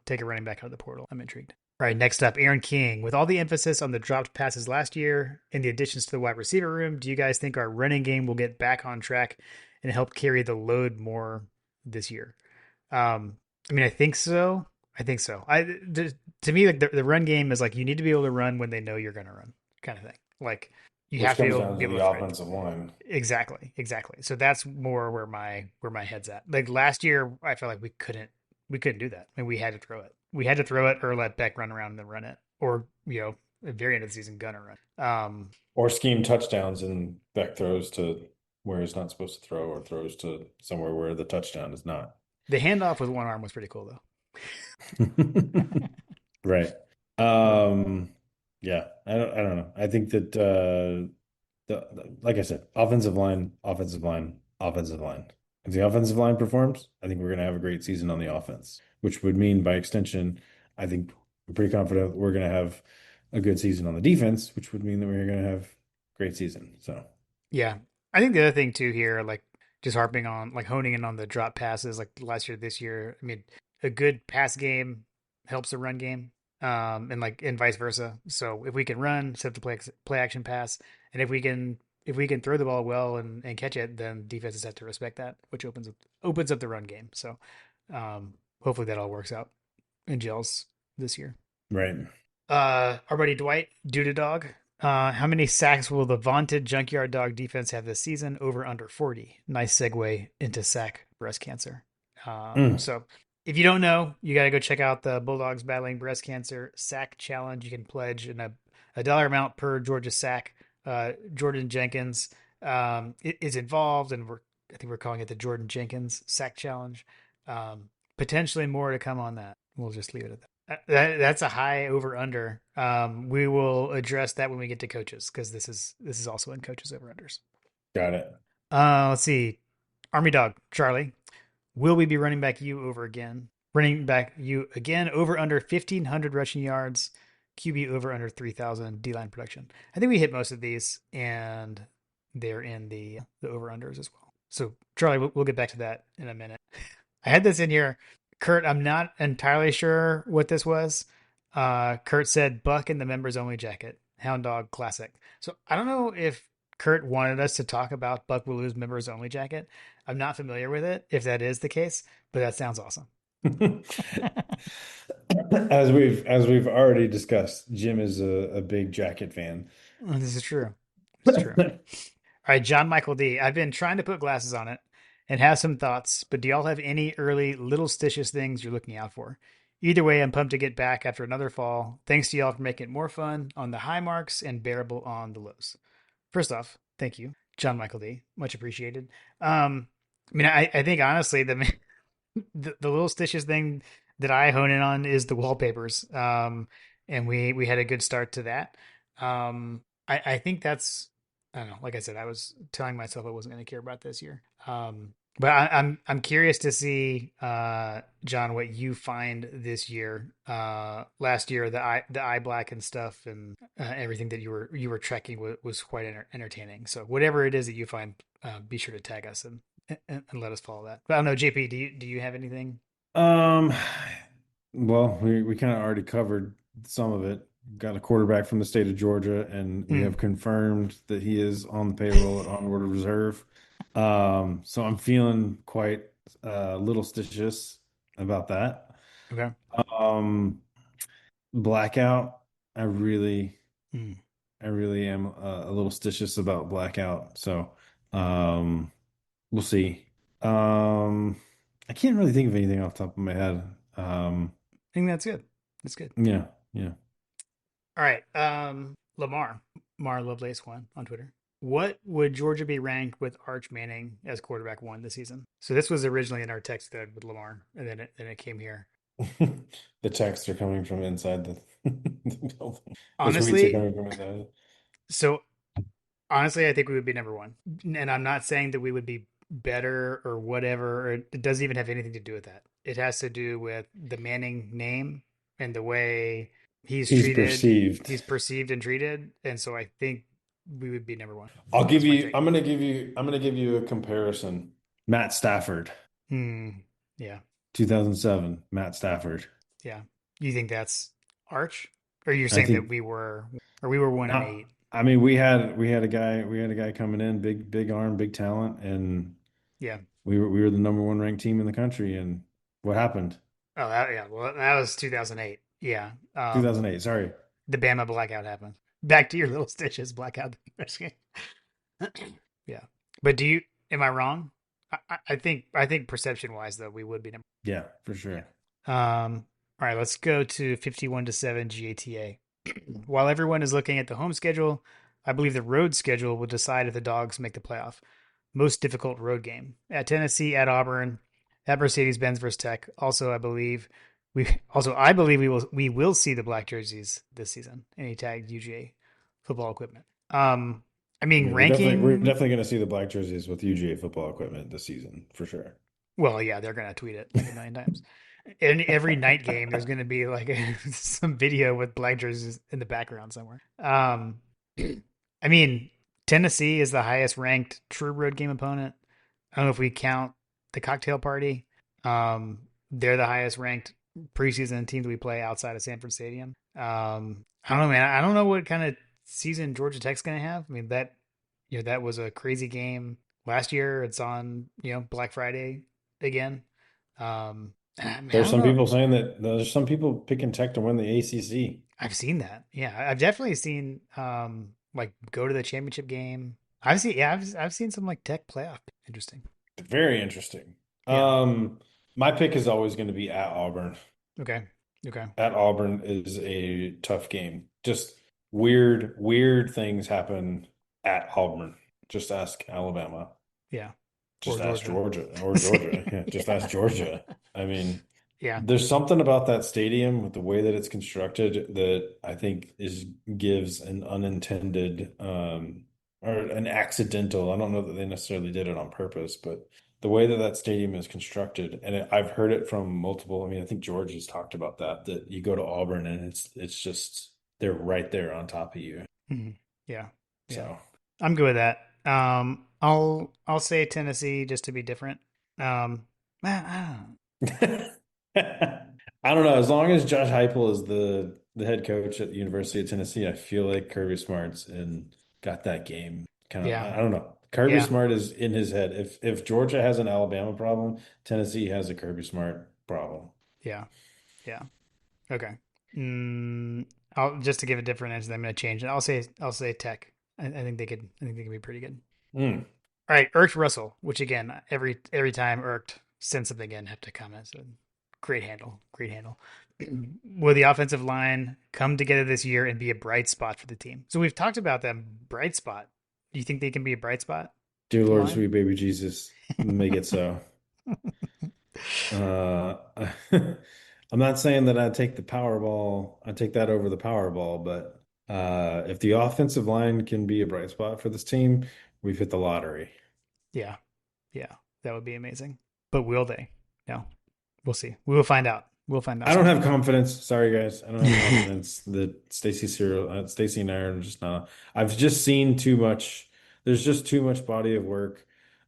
Take a running back out of the portal. I'm intrigued. All right, next up, Aaron King. With all the emphasis on the dropped passes last year and the additions to the wide receiver room, do you guys think our running game will get back on track and help carry the load more this year? I mean, I think so. I think so. To me, like the run game is like you need to be able to run when they know you're going to run, kind of thing. Like you Which have to comes down be to able the to thread. offensive line. Exactly, exactly. So that's more where my head's at. Like last year, I felt like we couldn't do that. I mean, we had to throw it. We had to throw it or let Beck run around and then run it, or at the very end of the season, Gunner run. Or scheme touchdowns and Beck throws to where he's not supposed to throw, or throws to somewhere where the touchdown is not. The handoff with one arm was pretty cool Right. though. Yeah, I don't know. I think that like I said, offensive line, offensive line, offensive line. If the offensive line performs, I think we're going to have a great season on the offense, which would mean by extension, I think I'm pretty confident we're going to have a good season on the defense, which would mean that we're going to have a great season. So, Yeah. I think the other thing too here, like just harping on like honing in on the drop passes, like last year, this year. I mean, a good pass game helps the run game. And vice versa. So if we can run, set up the play action pass, and if we can throw the ball well and catch it, then defenses have to respect that, which opens up the run game. So hopefully that all works out and gels this year. right. Our buddy Dwight, Duda Dog. How many sacks will the vaunted Junkyard Dog defense have this season? Over under 40. Nice segue into sack breast cancer. Mm. So if you don't know, you got to go check out the Bulldogs Battling Breast Cancer Sack Challenge. You can pledge a dollar amount per Georgia sack. Jordan Jenkins is involved, and I think we're calling it the Jordan Jenkins Sack Challenge. Potentially more to come on that. We'll just leave it at that. That's a high over under. We will address that when we get to coaches because this is also in coaches over unders. Got it. Let's see. Army Dog Charlie, will we be running back you over again? Running back you again over under 1,500 rushing yards, QB over under 3,000 D line production. I think we hit most of these, and they're in the over unders as well. So Charlie, we'll get back to that in a minute. I had this in here. Kurt, I'm not entirely sure what this was. Kurt said Buck in the members only jacket, Hound Dog Classic. So I don't know if Kurt wanted us to talk about Buck Baloo's members only jacket. I'm not familiar with it, if that is the case, but that sounds awesome. As we've already discussed, Jim is a big jacket fan. This is true. It's true. All right, John Michael D. I've been trying to put glasses on it and have some thoughts, but do y'all have any early little stitious things you're looking out for? Either way, I'm pumped to get back after another fall. Thanks to y'all for making it more fun on the high marks and bearable on the lows. First off, thank you. John Michael D. Much appreciated. I mean, I think honestly, the little stitches thing that I hone in on is the wallpapers. And we had a good start to that. I think that's, I don't know. Like I said, I was telling myself I wasn't going to care about this year. But I'm curious to see, John, what you find this year. Last year, the eye black and stuff, and everything that you were trekking was quite entertaining. So whatever it is that you find, be sure to tag us and let us follow that. But I don't know, JP, do you have anything? Um, well, we kind of already covered some of it. Got a quarterback from the state of Georgia, and we Hmm. have confirmed that he is on the payroll at Onward Reserve. So I'm feeling quite little stitious about that. Okay. Um, Blackout, I really, Hmm. I really am a little stitious about Blackout. So, um, we'll see. Um, I can't really think of anything off the top of my head. I think that's good. That's good. Yeah, yeah. All right. Lamar Lovelace one on Twitter. What would Georgia be ranked with Arch Manning as quarterback one this season? So this was originally in our text thread with Lamar, and then it came here. The texts are coming from inside the building. The tweets are Honestly, coming from inside. so honestly, I think we would be number one. And I'm not saying that we would be better or whatever. Or it doesn't even have anything to do with that. It has to do with the Manning name and the way he's He's treated, perceived. he's perceived and treated. And so I think we would be number one. I'll give That's my you, take. I'm gonna give you a comparison. Matt Stafford, Hmm. Yeah. 2007, Matt Stafford. Yeah. You think that's Arch? Or you're I saying that think we were 1-8? not, I mean, we had a guy coming in, big arm, big talent, and Yeah. we were the number one ranked team in the country. And what happened? Oh, yeah. Well, that was 2008. Yeah. 2008, sorry. The Bama blackout happened. Back to your little stitches blackout. Yeah, but am I wrong? I think perception wise though we would be number. Yeah, for Yeah. sure. All right, let's go to 51-7 GATA. While everyone is looking at the home schedule, I believe the road schedule will decide if the Dogs make the playoff. Most difficult road game at Tennessee, at Auburn, at Mercedes-Benz versus Tech. I believe we will see the black jerseys this season. And he tagged UGA football equipment. I mean Yeah, we're ranking. definitely gonna see the black jerseys with UGA football equipment this season for sure. Well, yeah, they're gonna tweet it like a million times. In every night game, there's gonna be like some video with black jerseys in the background somewhere. I mean, Tennessee is the highest ranked true road game opponent. I don't know if we count the cocktail party. They're the highest ranked preseason team that we play outside of Sanford Stadium. I don't know, man. I don't know what kind of season Georgia Tech's gonna have. I mean, that was a crazy game last year. It's on, Black Friday again. I mean, I There's don't some know. people saying that there's some people picking Tech to win the ACC. I've seen that. Yeah, I've definitely seen like go to the championship game. I've seen some like Tech playoff. Interesting. Very interesting. Yeah. My pick is always going to be at Auburn. Okay. Okay. At Auburn is a tough game. Just weird things happen at Auburn. Just ask Alabama. Yeah. Or Just ask Georgia. Georgia or Georgia. Yeah, just ask Georgia. I mean, Yeah. there's something about that stadium with the way that it's constructed that I think gives an unintended or an accidental. I don't know that they necessarily did it on purpose, but the way that that stadium is constructed, and I've heard it from multiple. I mean, I think George has talked about that you go to Auburn and it's just they're right there on top of you. Mhm. Yeah. Yeah. So I'm good with that. I'll say Tennessee just to be different. I don't know. I don't know. As long as Josh Heupel is the head coach at the University of Tennessee, I feel like Kirby Smart's and got that game kind of. Yeah. I don't know. Kirby Yeah. Smart is in his head. If Georgia has an Alabama problem, Tennessee has a Kirby Smart problem. Yeah. Yeah. Okay. I'll just to give a different answer. I'm going to change it. I'll say Tech. I think they can be pretty good. Mm. All right, Irked Russell, which again, every time Irked sends something in, have to comment. So great handle, great handle. Will the offensive line come together this year and be a bright spot for the team? So we've talked about them bright spot Do you think they can be a bright spot Dear for the Lord, line? sweet baby Jesus, make it so. Uh, I'm not saying that I take the Powerball, I take that over the Powerball, but if the offensive line can be a bright spot for this team, we've hit the lottery. Yeah, yeah, that would be amazing. But will they? No, we'll see. We will find out. We'll find out I don't soon. have confidence. Sorry, guys. I don't have confidence that Stacy and I are just not. I've just seen too much. There's just too much body of work.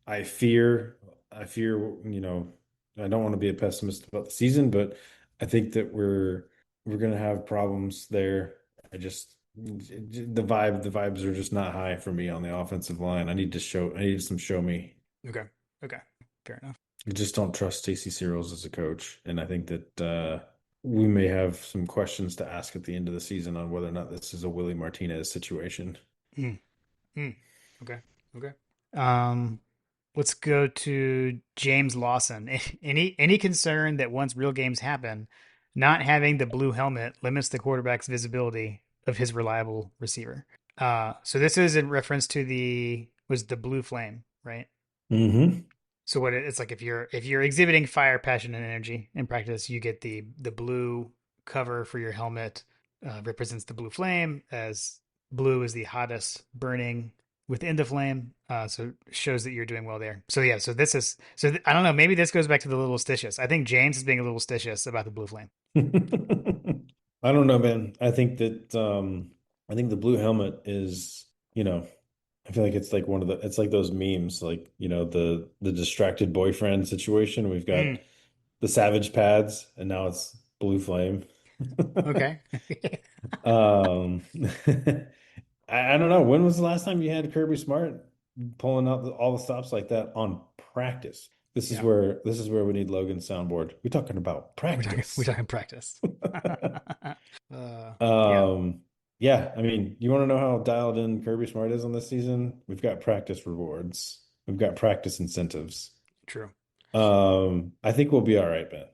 I fear, I don't want to be a pessimist about the season, but I think that we're gonna have problems there. The vibes are just not high for me on the offensive line. I need some show me. Okay. Okay. Fair enough. I just don't trust Stacey Searles as a coach, and I think that we may have some questions to ask at the end of the season on whether or not this is a Willie Martinez situation. Mm, mm. Okay. Okay. Um, let's go to James Lawson. Any concern that once real games happen, not having the blue helmet limits the quarterback's visibility of his reliable receiver? So this is in reference to the blue flame, right? Hmm. So it's like if you're exhibiting fire, passion, and energy in practice, you get the blue cover for your helmet. Represents the blue flame, as blue is the hottest burning within the flame. So it shows that you're doing well there. So yeah, so this is I don't know. Maybe this goes back to the little stitious. I think James is being a little stitious about the blue flame. I don't know, man. I think the blue helmet is, I feel like it's like it's like those memes, like, the distracted boyfriend situation. We've got Mm, the Savage pads, and now it's blue flame. okay. Um, I don't know. When was the last time you had Kirby Smart pulling out all the stops like that on practice? Yeah, This is where we need Logan's soundboard. We're talking about we're practice. talking practice. Yeah, Um, yeah, I mean, you want to know how dialed in Kirby Smart is on this season? We've got practice rewards. We've got practice incentives. true. I think we'll be all right, Ben.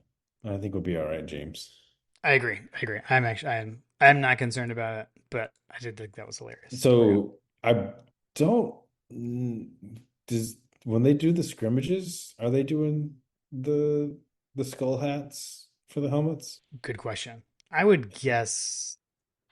I think we'll be all right, James. I agree. I agree. I'm not concerned about it, but I did think that was hilarious. So I don't mm, does when they do the scrimmages, are they doing the the skull hats for the helmets? Good question. I would guess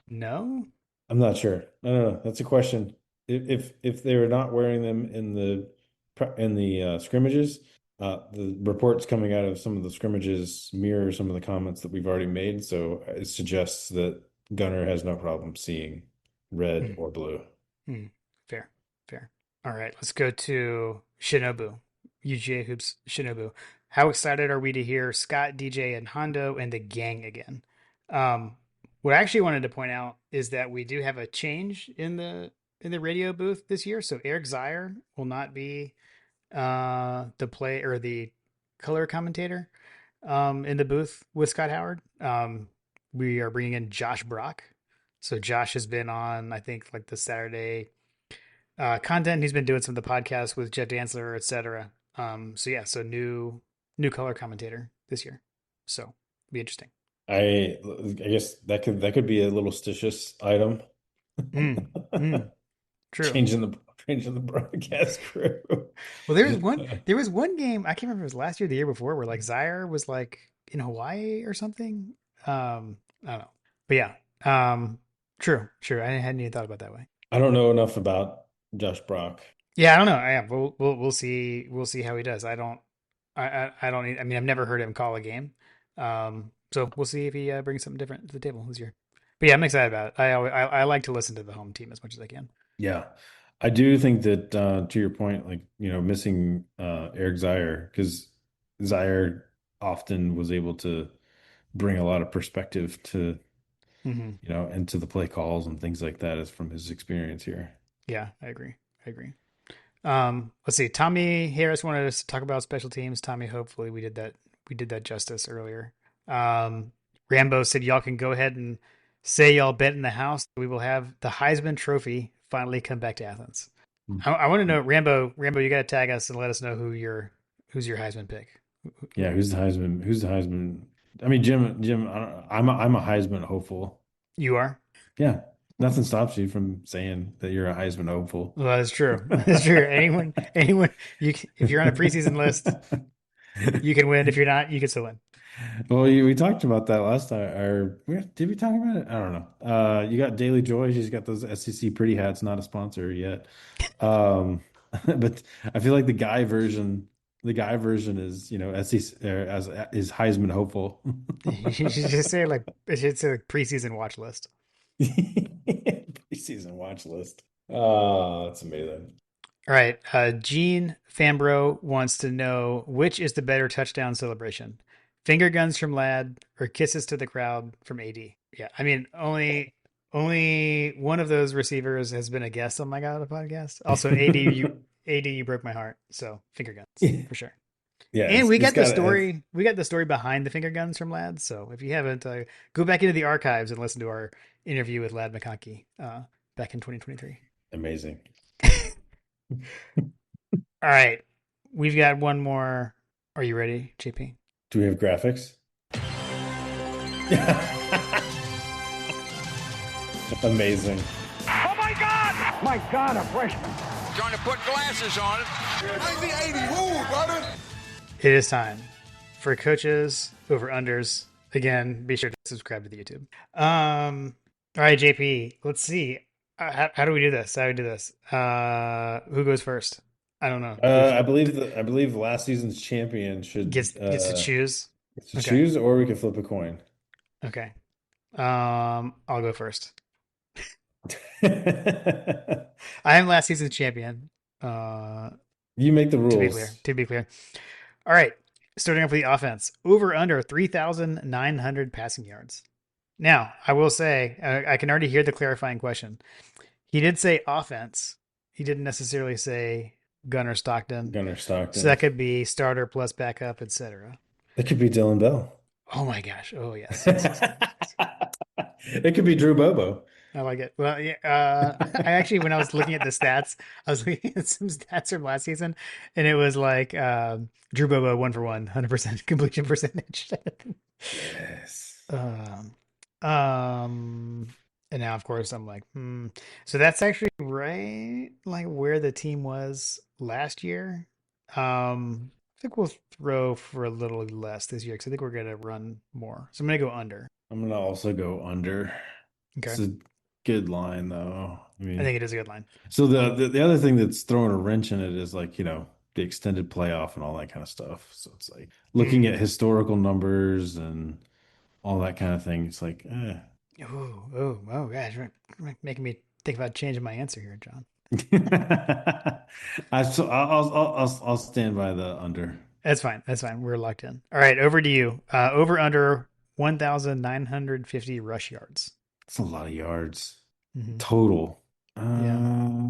no. I'm not sure. I don't know. That's a question. If they were not wearing them in the scrimmages, the reports coming out of some of the scrimmages mirror some of the comments that we've already made. So it suggests that Gunner has no problem seeing red Hmm, or blue. hmm. Fair, fair. All right, let's go to Shinobu. UGA Hoops Shinobu. How excited are we to hear Scott, DJ, and Hondo and the gang again? Um, what I actually wanted to point out is that we do have a change in the radio booth this year. So Eric Zier will not be the play or the color commentator in the booth with Scott Howard. We are bringing in Josh Brock. So Josh has been on, I think, like the Saturday content. He's been doing some of the podcasts with Jeff Dantzler, etc. So yeah, so new color commentator this year. So be interesting. I guess that could be a little stitious item. Mm, mm, true. Changing the broadcast crew. Well, there was one game I can't remember if it was last year, or the year before, where like Zaire was like in Hawaii or something. I don't know, but yeah, true. I hadn't even thought about it that way. I don't know enough about Josh Brock. Yeah, I don't know. Yeah, we'll see. We'll see how he does. I don't. I mean, I've never heard him call a game. So we'll see if he brings something different to the table this year. But yeah, I'm excited about it. I like to listen to the home team as much as I can. Yeah. I do think that to your point, like, missing Eric Zaire, because Zaire often was able to bring a lot of perspective to, Hmm. into the play calls and things like that is from his experience here. Yeah, I agree. I agree. Let's see. Tommy Harris wanted us to talk about special teams. Tommy, hopefully we did that. We did that justice earlier. Um, Rambo said y'all can go ahead and say y'all bet in the house. We will have the Heisman Trophy finally come back to Athens. I want to know, Rambo. Rambo, you got to tag us and let us know who's your Heisman pick. Yeah, who's the Heisman? Who's the Heisman? I mean, Jim, I don't, I'm a Heisman hopeful. You are? Yeah. Nothing stops you from saying that you're a Heisman hopeful. Well, that's true. That's true. Anyone, if you're on a preseason list, you can win. If you're not, you can still win. Well, we talked about that last time. Or did we talk about it? I don't know. You got Daily Joy. She's got those SEC pretty hats. Not a sponsor yet. Um, but I feel like the guy version is SEC as is Heisman hopeful. You should just say like it should say like preseason watch list. Preseason watch list. Oh, that's amazing. All right. Gene Fambro wants to know which is the better touchdown celebration: finger guns from Lad or kisses to the crowd from AD. Yeah, I mean only one of those receivers has been a guest on my God podcast. Also, AD, you broke my heart. So finger guns for sure. Yeah, And we it's got the got story. We got the story behind the finger guns from Lad. So if you haven't, go back into the archives and listen to our interview with Lad McConkey back in 2023. amazing. All right, we've got one more. Are you ready, JP? Do we have graphics? Amazing. Oh my God! My God, a freshman. Trying to put glasses on it. 1980 rule, brother. It is time for coaches over unders. Again, be sure to subscribe to the YouTube. All right, JP. Let's see. How do we do this? How do we do this? Who goes first? I don't know. I believe last season's champion should Gets to choose. Okay. choose, or we can flip a coin. Okay. I'll go first. You I am last season's champion. make the rules. To be clear. To be clear. All right. Starting off with the offense. Over under 3,900 passing yards. Now, I will say, I can already hear the clarifying question. He did say offense. He didn't necessarily say Gunnar Stockton. Gunnar Stockton. So that could be starter plus backup, etc. It could be Dylan Bell. Oh my gosh. Oh, yes. It could be Drew Bobo. I like it. Well, yeah. I actually, when I was looking at the stats, I was looking at some stats from last season, and it was like Drew Bobo 1-for-1, 100% completion percentage. Yes. And now, of course, I'm like, So that's actually right, like where the team was last year. I think we'll throw for a little less this year because I think we're gonna run more. So I'm gonna go under. I'm gonna also go under. Okay. It's a good line, though. I I mean, think it is a good line. so the other thing that's throwing a wrench in it is like, the extended playoff and all that kind of stuff. So it's like looking at historical numbers and all that kind of thing. It's like, Oh, gosh, making me think about changing my answer here, John. I'll stand by the under. That's fine. That's fine. We're locked in. All right, over to you. Over under 1,950 rush yards. That's a lot of yards Mhm. total. Yeah.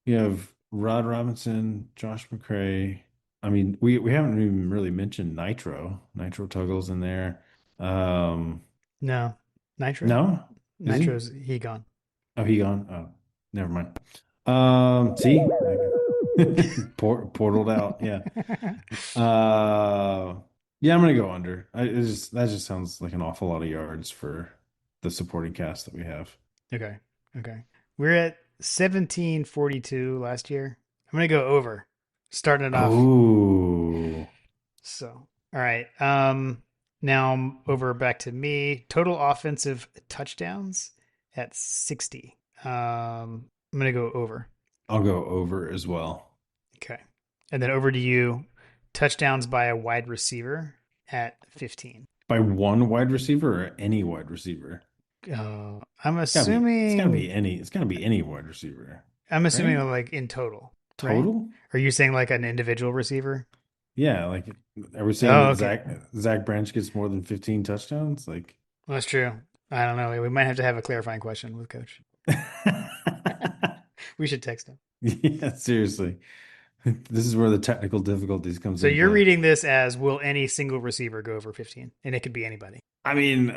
You have Rod Robinson, Josh McCray. I mean, we haven't even really mentioned Nitro. Nitro Tuggle's in there. No, Nitro. No? Is he? Nitro's he gone. Oh, he gone? Oh, never mind. See? Portaled out. Yeah. Yeah, I'm gonna go under. That just sounds like an awful lot of yards for the supporting cast that we have. Okay. Okay. We're at 1742 last year. I'm gonna go over. Starting it off. Ooh. So, all right. Now over back to me. Total offensive touchdowns at 60. I'm gonna go over. I'll go over as well. Okay. And then over to you. Touchdowns by a wide receiver at 15. By one wide receiver or any wide receiver? I'm assuming It's gotta be any wide receiver. I'm assuming Right? like in total. Right? Total? Are you saying like an individual receiver? Yeah, like are we saying Oh, that okay. Zach Branch gets more than 15 touchdowns? Like Well, that's true. I don't know. We might have to have a clarifying question with Coach. We should text him. Yeah, seriously. This is where the technical difficulties comes So into you're play. reading this as will any single receiver go over 15? And it could be anybody. I mean,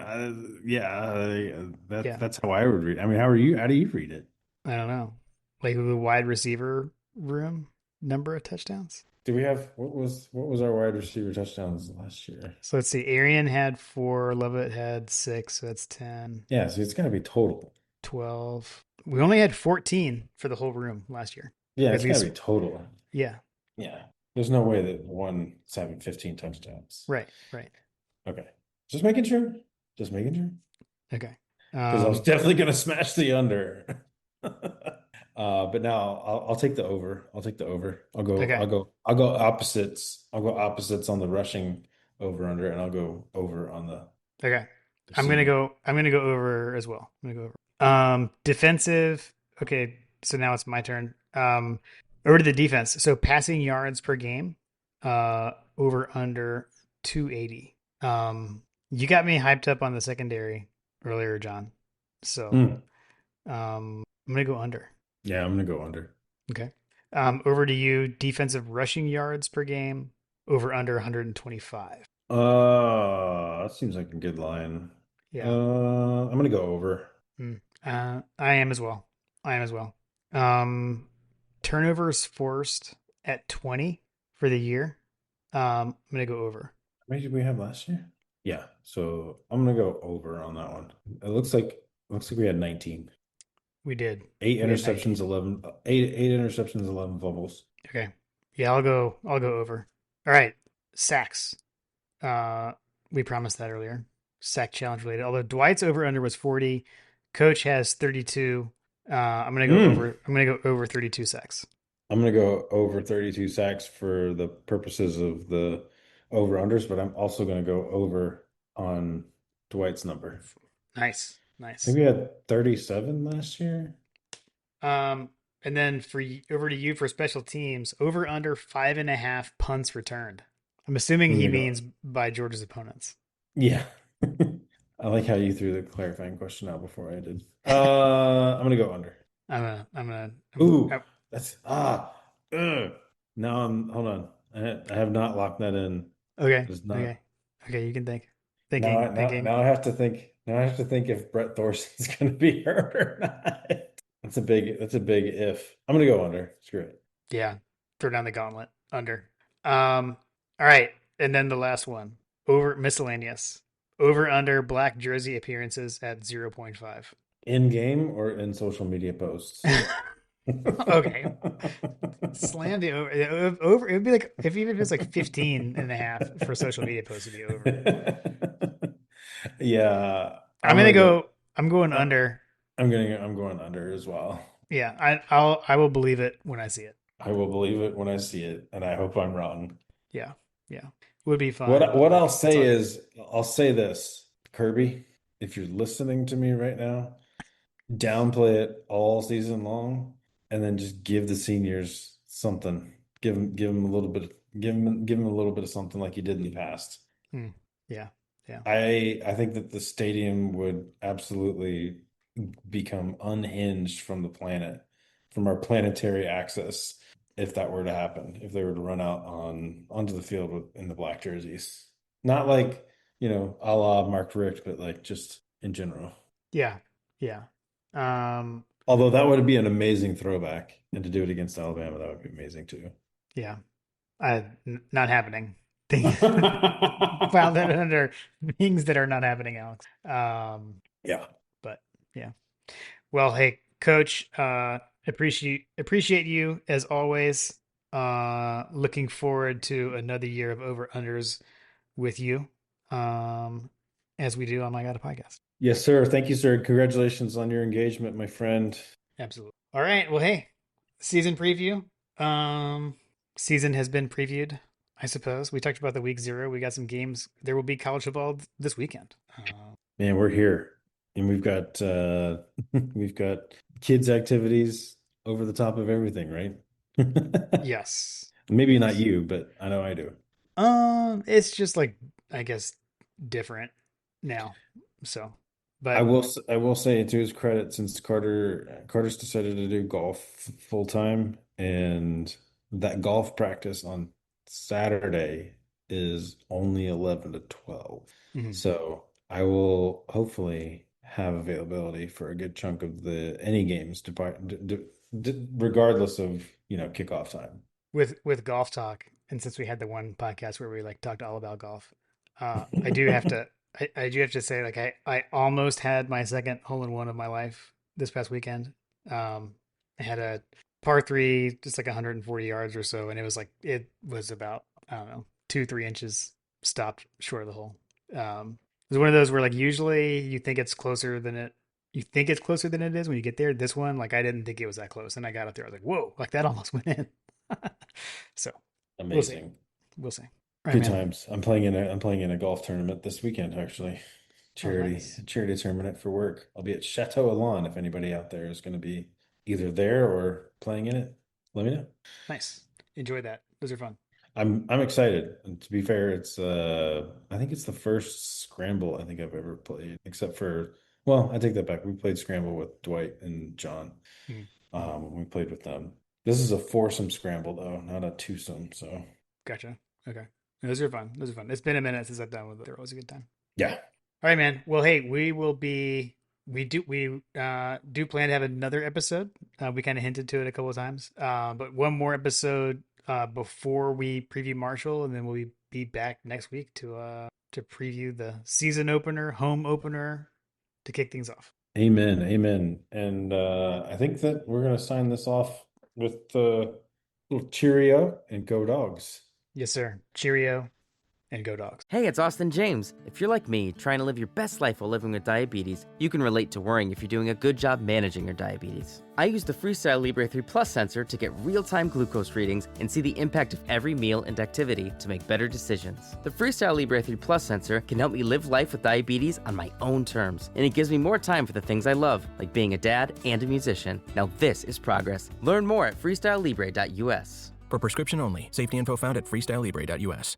Yeah. that's how I would read. I mean, how do you read it? I don't know. Like the wide receiver room number of touchdowns. Do we have what was our wide receiver touchdowns last year? So let's see. Arian had 4. Lovett had 6. So that's 10. Yeah, so it's got to be total. 12. We only had 14 for the whole room last year. Yeah, At it's gotta least, be total. yeah. Yeah. There's no way that one's having 15 touchdowns. Right, right. Okay. Just making sure. Just making sure. Okay. Because I was definitely gonna smash the under. But now I'll take the over. I'll take the over. Okay. I'll go opposites. I'll go opposites on the rushing over under, and I'll go over on the Okay. receiving. I'm gonna go over as well. I'm gonna go over. Defensive. Okay, so now it's my turn. Over to the defense. So passing yards per game, over under 280. You got me hyped up on the secondary earlier, John. So, Mm. I'm gonna go under. Yeah, I'm gonna go under. Okay. Over to you. Defensive rushing yards per game, over under 125. That seems like a good line. Yeah. I'm gonna go over. I am as well. I am as well. Um, Turnovers forced at 20 for the year. I'm gonna go over. How many did we have last year? Yeah, so I'm gonna go over on that one. It looks like we had 19. We did. Eight We had interceptions, 19. 11 eight interceptions, 11 fumbles. Okay. Yeah, I'll go over. All right. Sacks. We promised that earlier. Sack challenge related. Although Dwight's over under was 40, Coach has 32. I'm gonna go over. I'm gonna go over 32 sacks. I'm gonna go over 32 sacks for the purposes of the over unders, but I'm also gonna go over on Dwight's number. Nice, I nice. think we had 37 last year. And then over to you for special teams, over under 5.5 punts returned. I'm assuming he means by Georgia's opponents. Yeah. I like how you threw the clarifying question out before I did. I'm gonna go under. I'm gonna. Ooh, that's ugh. Now hold on. I have not locked that in. Okay. It's not. Okay. You can think. Now I have to think. Now I have to think if Brett Thorson's gonna be hurt or not. That's a big if. I'm gonna go under. Screw it. Yeah. Throw down the gauntlet. Under. All right. And then the last one. Over miscellaneous. Over under black jersey appearances at 0.5. In game or in social media posts? Okay. Slam the over. It would be like, even if it's like 15.5 for social media posts, it'd be over. Yeah. I'm going under. I'm going under as well. Yeah, I will believe it when I see it. I will believe it when I see it, and I hope I'm wrong. Yeah. Would be fun. What I'll say is, I'll say this, Kirby, if you're listening to me right now, downplay it all season long, and then just give the seniors something. Give them a little bit. Give them a little bit of something like you did in the past. Yeah. I think that the stadium would absolutely become unhinged from the planet, from our planetary axis, if that were to happen, if they were to run out onto the field in the black jerseys. Not like, a la Mark Richt, but like just in general. Yeah. Although that would be an amazing throwback, and to do it against Alabama, that would be amazing too. Yeah. Not happening. Found that under things that are not happening, Alex. Yeah. But yeah. Well, hey, Coach, appreciate you as always. Looking forward to another year of over unders with you. As we do on My God Podcast. Yes, sir. Thank you, sir. Congratulations on your engagement, my friend. Absolutely. All right. Well, hey, season preview. Season has been previewed, I suppose. We talked about the week 0. We got some games. There will be college football this weekend. Man, we're here, and we've got kids' activities over the top of everything, right? Yes. Maybe not you, but I know I do. It's just like, I guess, different now. So, but I will say to his credit, since Carter's decided to do golf full time, and that golf practice on Saturday is only 11 to 12. Mm-hmm. So I will hopefully have availability for a good chunk of any games, regardless of kickoff time. With golf talk, and since we had the one podcast where we talked all about golf, I do have to. I do have to say, I almost had my second hole-in-one of my life this past weekend. I had a par three, just like 140 yards or so, and it was about, I don't know, 2-3 inches stopped short of the hole. It was one of those where like usually you think it's closer than it is when you get there. This one, like I didn't think it was that close, and I got up there, I was like, whoa, like that almost went in. So Amazing. We'll see. All right, Good man. times. I'm playing in a golf tournament this weekend, actually. Nice. Charity tournament for work. I'll be at Chateau Elan if anybody out there is going to be either there or playing in it. Let me know. Nice. Enjoy that. Those are fun. I'm excited. And to be fair, it's I think it's the first scramble I think I've ever played, except for, well, I take that back. We played scramble with Dwight and John. When we played with them. This is a foursome scramble though, not a twosome. So Gotcha. Okay. Those are fun. It's been a minute since I've done with it. They're always a good time. yeah. All right, man. Well, hey, we do plan to have another episode. We kind of hinted to it a couple of times. But one more episode before we preview Marshall, and then we'll be back next week to preview the season opener, home opener, to kick things off. Amen. Amen. And I think that we're gonna sign this off with little cheerio and go dogs. Yes, sir. Cheerio and go dogs. Hey, it's Austin James. If you're like me, trying to live your best life while living with diabetes, you can relate to worrying if you're doing a good job managing your diabetes. I use the Freestyle Libre 3 Plus sensor to get real-time glucose readings and see the impact of every meal and activity to make better decisions. The Freestyle Libre 3 Plus sensor can help me live life with diabetes on my own terms, and it gives me more time for the things I love, like being a dad and a musician. Now this is progress. Learn more at freestylelibre.us. For prescription only. Safety info found at freestylelibre.us.